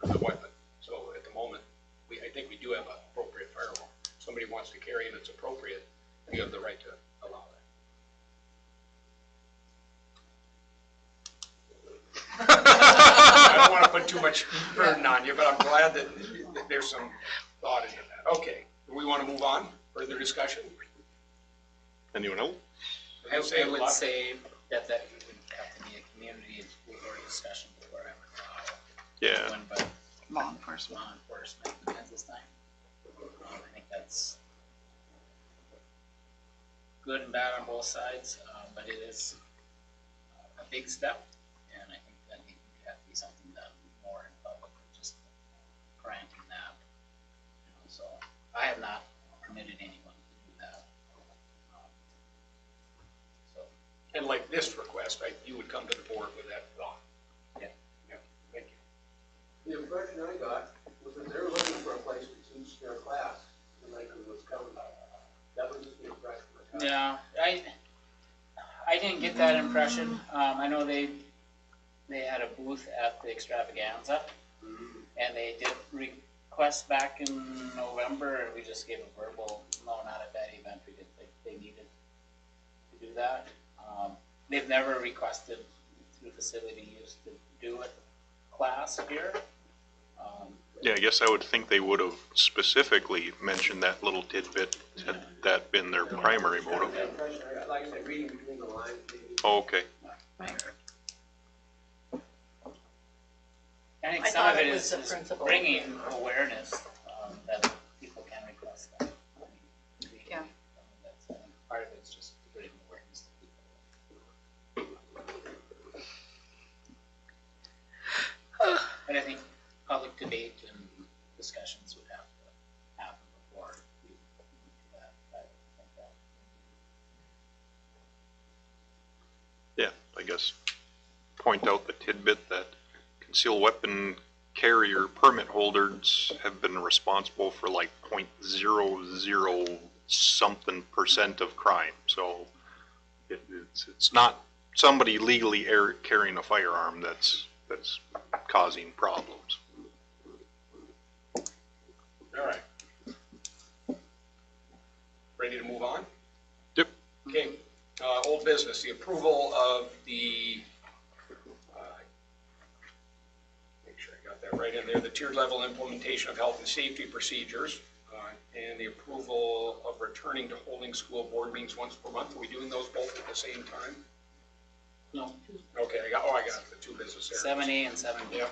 or the weapon. So at the moment, I think we do have an appropriate firewall. If somebody wants to carry and it's appropriate, you have the right to allow that. I don't want to put too much burden on you, but I'm glad that there's some thought into that. Okay, do we want to move on? Further discussion?
Anyone else?
I
Say a
would
lot.
say that would have to be a community board discussion before I would
Yeah.
one, but
Law enforcement.
law enforcement at this time. I think that's good and bad on both sides, but it is a big step, and I think that it would have to be something done more in public than just granting that. So I have not permitted anyone to do that. So
And like this request, you would come to the board with that thought.
Yeah.
Yeah, thank you.
The impression I got was that they're looking for a place to teach their class in Lakewood, Wisconsin. That was just the impression I got.
yeah, I didn't get that impression. I know they had a booth at the extravaganza, and they did request back in November, and we just gave a verbal, no, not at that event, we did, they needed to do that. They've never requested through facility use to do a class here.
Yeah, I guess I would think they would have specifically mentioned that little tidbit, had that been their primary motive.
That impression I got, like I said, reading between the lines, maybe.
Oh, okay.
I think
I
some
thought
of it
it was
is
the principal.
bringing awareness that people can request that. I mean,
Yeah.
that's, I think part of it's just to bring awareness to people. But I think public debate and discussions would have to happen before we do that. I think that.
Yeah, I guess point out the tidbit that concealed weapon carrier permit holders have been responsible for like 0.00 something % of crime. So it's not somebody legally carrying a firearm that's causing problems.
All right. Ready to move on?
Yep.
Okay, old business, the approval of the, make sure I got that right in there, the tiered level implementation of health and safety procedures, and the approval of returning to holding school board meetings once per month. Are we doing those both at the same time?
No,
Okay, I got the two business areas.
7A and 7B.
Yep.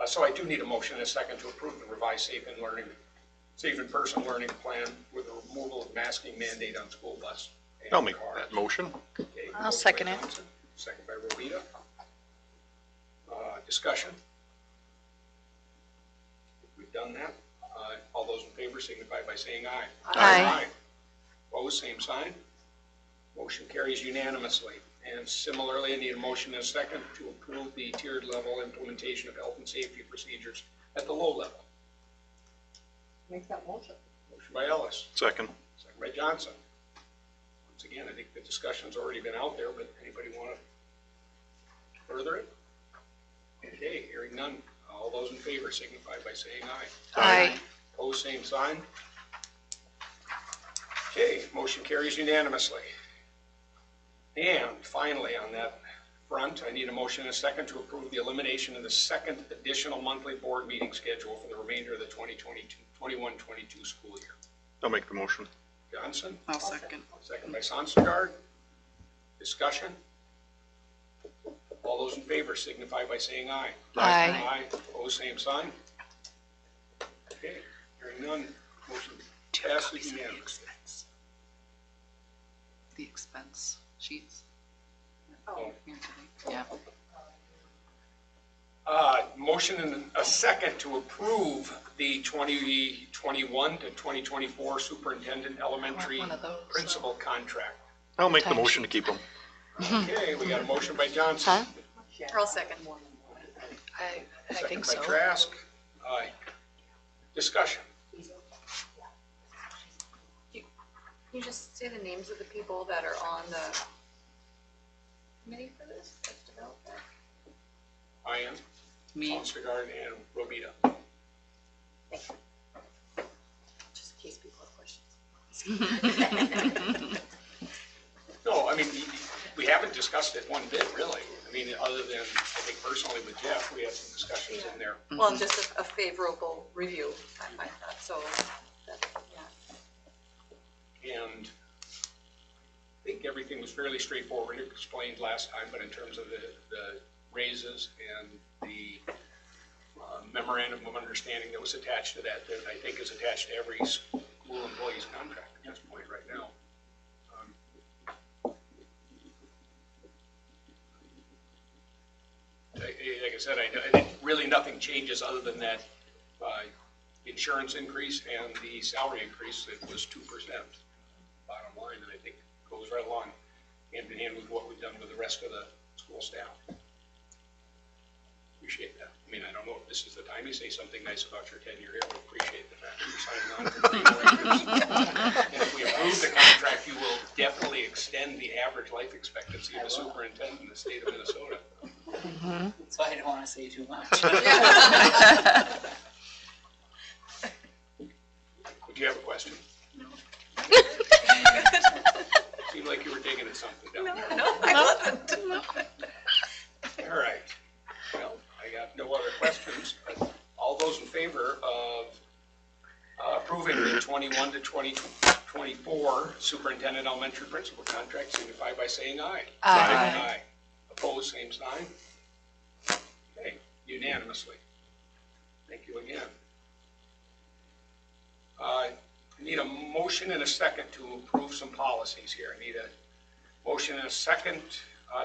So I do need a motion and a second to approve the revised safe and person learning plan with the removal of masking mandate on school bus and
I'll make
cars.
that motion.
Okay,
I'll
motion by
second it.
Johnson, second by Robita. Discussion? We've done that. All those in favor signify by saying aye.
Aye.
Opposed, same sign. Motion carries unanimously. And similarly, I need a motion and a second to approve the tiered level implementation of health and safety procedures at the low level.
Make that motion.
Motion by Ellis,
Second.
second by Johnson. Once again, I think the discussion's already been out there, but anybody want to further it? Okay, hearing none. All those in favor signify by saying aye.
Aye.
Opposed, same sign. Okay, motion carries unanimously. And finally, on that front, I need a motion and a second to approve the elimination of the second additional monthly board meeting schedule for the remainder of the 2021-22 school year.
I'll make the motion.
Johnson,
I'll second.
second by Sonstagard. Discussion? All those in favor signify by saying aye.
Aye.
Aye, opposed, same sign. Okay, hearing none, motion passes unanimously.
The expense sheets.
Oh.
Here today. Yeah.
Motion and a second to approve the 2021 to 2024 superintendent elementary
One of those,
principal contract.
I'll make the motion to keep them.
Okay, we got a motion by Johnson.
Huh?
I'll second.
I think
Second
so.
by Trask. Discussion.
Can you just say the names of the people that are on the committee for this, that's developed that?
I am,
Me.
Sonstagard and Robita.
Just in case people have questions.
No, I mean, we haven't discussed it one bit, really. I mean, other than, I think personally with Jeff, we had some discussions in there.
Well, just a favorable review, I thought, so, that, yeah.
And I think everything was fairly straightforward, explained last time, but in terms of the raises and the memorandum of understanding that was attached to that I think is attached to every school employee's contract at this point right now. Like I said, I think really nothing changes other than that insurance increase and the salary increase that was 2%. Bottom line, and I think goes right along hand in hand with what we've done with the rest of the school staff. Appreciate that. I mean, I don't know if this is the time you say something nice about your tenure here, but appreciate the fact that you're signing on for 3 more years. And if we approve the contract, you will definitely extend the average life expectancy of a superintendent in the state of Minnesota.
That's why I don't wanna say too much.
Would you have a question? No. Seemed like you were digging at something down there.
No, I wasn't.
All right. Well, I got no other questions, but all those in favor of approving the 21 to 2024 superintendent elementary principal contract signify by saying aye.
Aye.
Opposed, same sign. Okay, unanimously. Thank you again. I need a motion and a second to approve some policies here. I need a motion and a second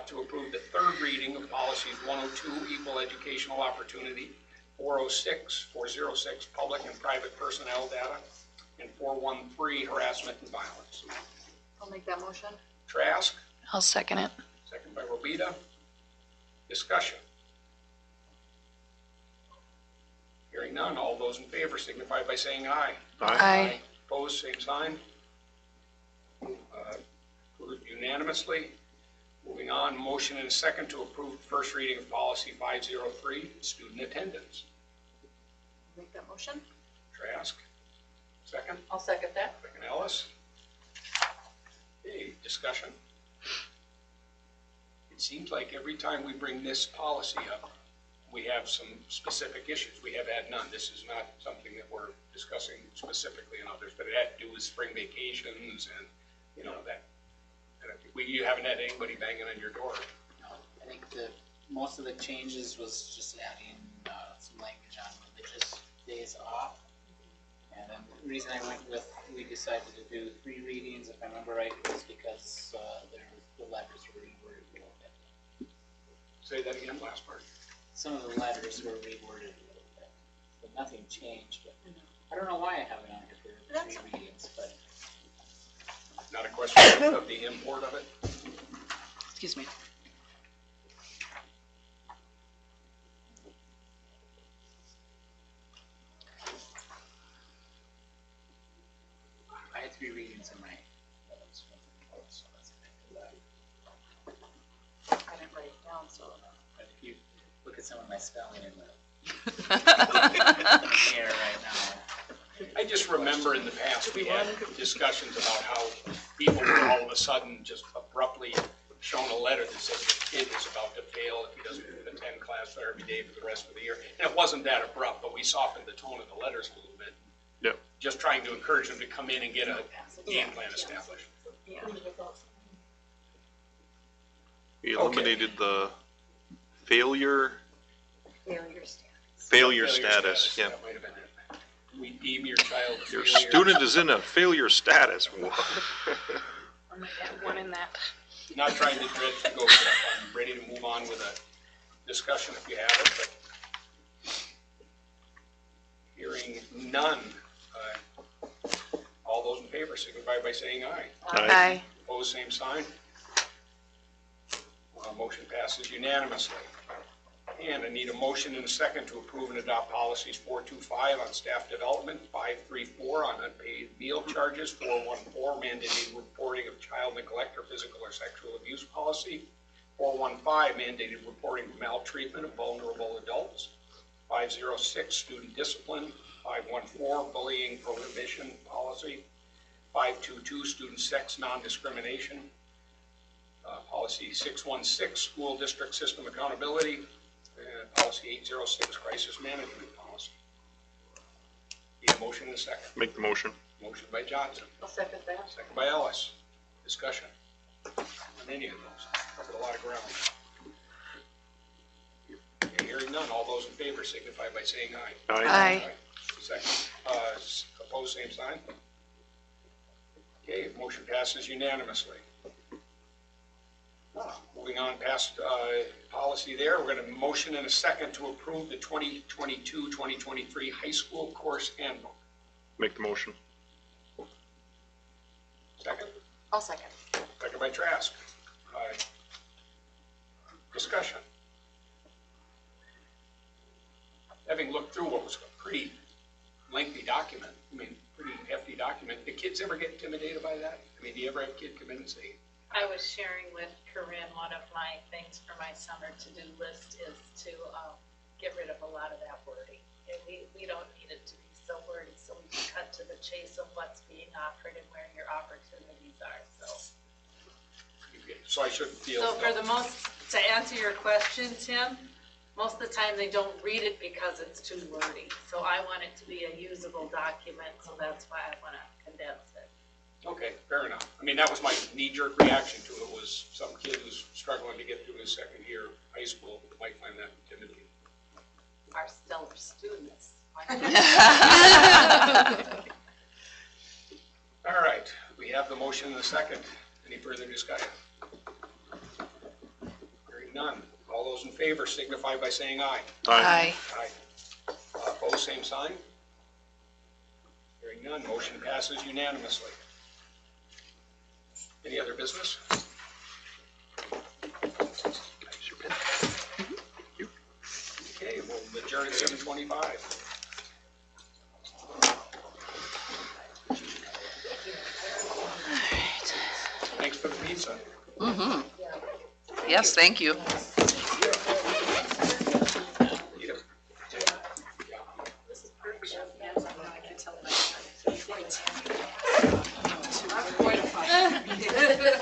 to approve the third reading of policies 102, equal educational opportunity, 406, public and private personnel data, and 413, harassment and violence.
I'll make that motion.
Trask,
I'll second it.
second by Robita. Discussion. Hearing none, all those in favor signify by saying aye.
Aye.
Opposed, same sign. Approved unanimously. Moving on, motion and a second to approve first reading of policy 503, student attendance.
Make that motion.
Trask, second.
I'll second that.
Second Ellis. Okay, discussion. It seems like every time we bring this policy up, we have some specific issues. We have had none. This is not something that we're discussing specifically in others, but it had to do with spring vacations and, you know, that. And I think you haven't had anybody banging on your door.
No, I think most of the changes was just adding some language on religious days off. And then the reason I went with, we decided to do 3 readings, if I remember right, was because the letters were reworded a little bit.
Say that again, last part.
Some of the letters were reworded a little bit, but nothing changed. But I don't know why I have it on here for 3 readings, but.
Not a question of the import of it.
Excuse me.
I had 3 readings in my notes, so that's
I didn't write it down, so.
But if you look at some of my spelling in the air right now.
I just remember in the past, we had discussions about how people were all of a sudden just abruptly shown a letter that says the kid is about to fail if he doesn't attend class for every day for the rest of the year. And it wasn't that abrupt, but we softened the tone of the letters a little bit.
Yep.
Just trying to encourage them to come in and get a game plan established.
We eliminated the failure status, yeah.
That might have been it. We deem your child a
Your
failure.
student is in a failure status.
I might add one in that.
Not trying to dredge the go stuff. I'm ready to move on with a discussion if you have it, but hearing none. All those in favor signify by saying aye.
Aye.
Opposed, same sign. Motion passes unanimously. And I need a motion and a second to approve and adopt policies 425 on staff development, 534 on unpaid meal charges, 414 mandated reporting of child neglect or physical or sexual abuse policy, 415 mandated reporting of maltreatment of vulnerable adults, 506 student discipline, 514 bullying prohibition policy, 522 student sex non-discrimination, policy 616 school district system accountability, and policy 806 crisis management policy. Need a motion in a second.
Make the motion.
Motion by Johnson,
I'll second that.
second by Ellis. Discussion on any of those. Covered a lot of ground. Okay, hearing none, all those in favor signify by saying aye.
Aye.
Second, opposed, same sign. Okay, motion passes unanimously. Moving on past policy there, we're going to motion in a second to approve the 2022-2023 high school course handbook.
Make the motion.
Second? I'll second.
Second by Trask. Discussion. through what was a pretty lengthy document, I mean, pretty hefty document. Did kids ever get intimidated by that? I mean, do you ever have a kid come in and say,
I was sharing with Corinne, one of my things for my summer to-do list is to get rid of a lot of that wording. And we don't need it to be so wordy, so we can cut to the chase of what's being offered and where your opportunities are, so.
so I shouldn't feel.
So for the most, to answer your question, Tim, most of the time they don't read it because it's too wordy. So I want it to be a usable document, so that's why I want to condense it.
Okay, fair enough. I mean, that was my knee-jerk reaction to it, was some kid who's struggling to get through his second year of high school might find that intimidating.
Our stellar students.
All right, we have the motion and the second. Any further discussion? Hearing none. All those in favor signify by saying aye.
Aye.
Aye. Opposed, same sign. Hearing none, motion passes unanimously. Any other business? Okay, we'll adjourn at 7:25. Thanks for the pizza.
Mm-hmm. Yes, thank you.
I'm going to find it.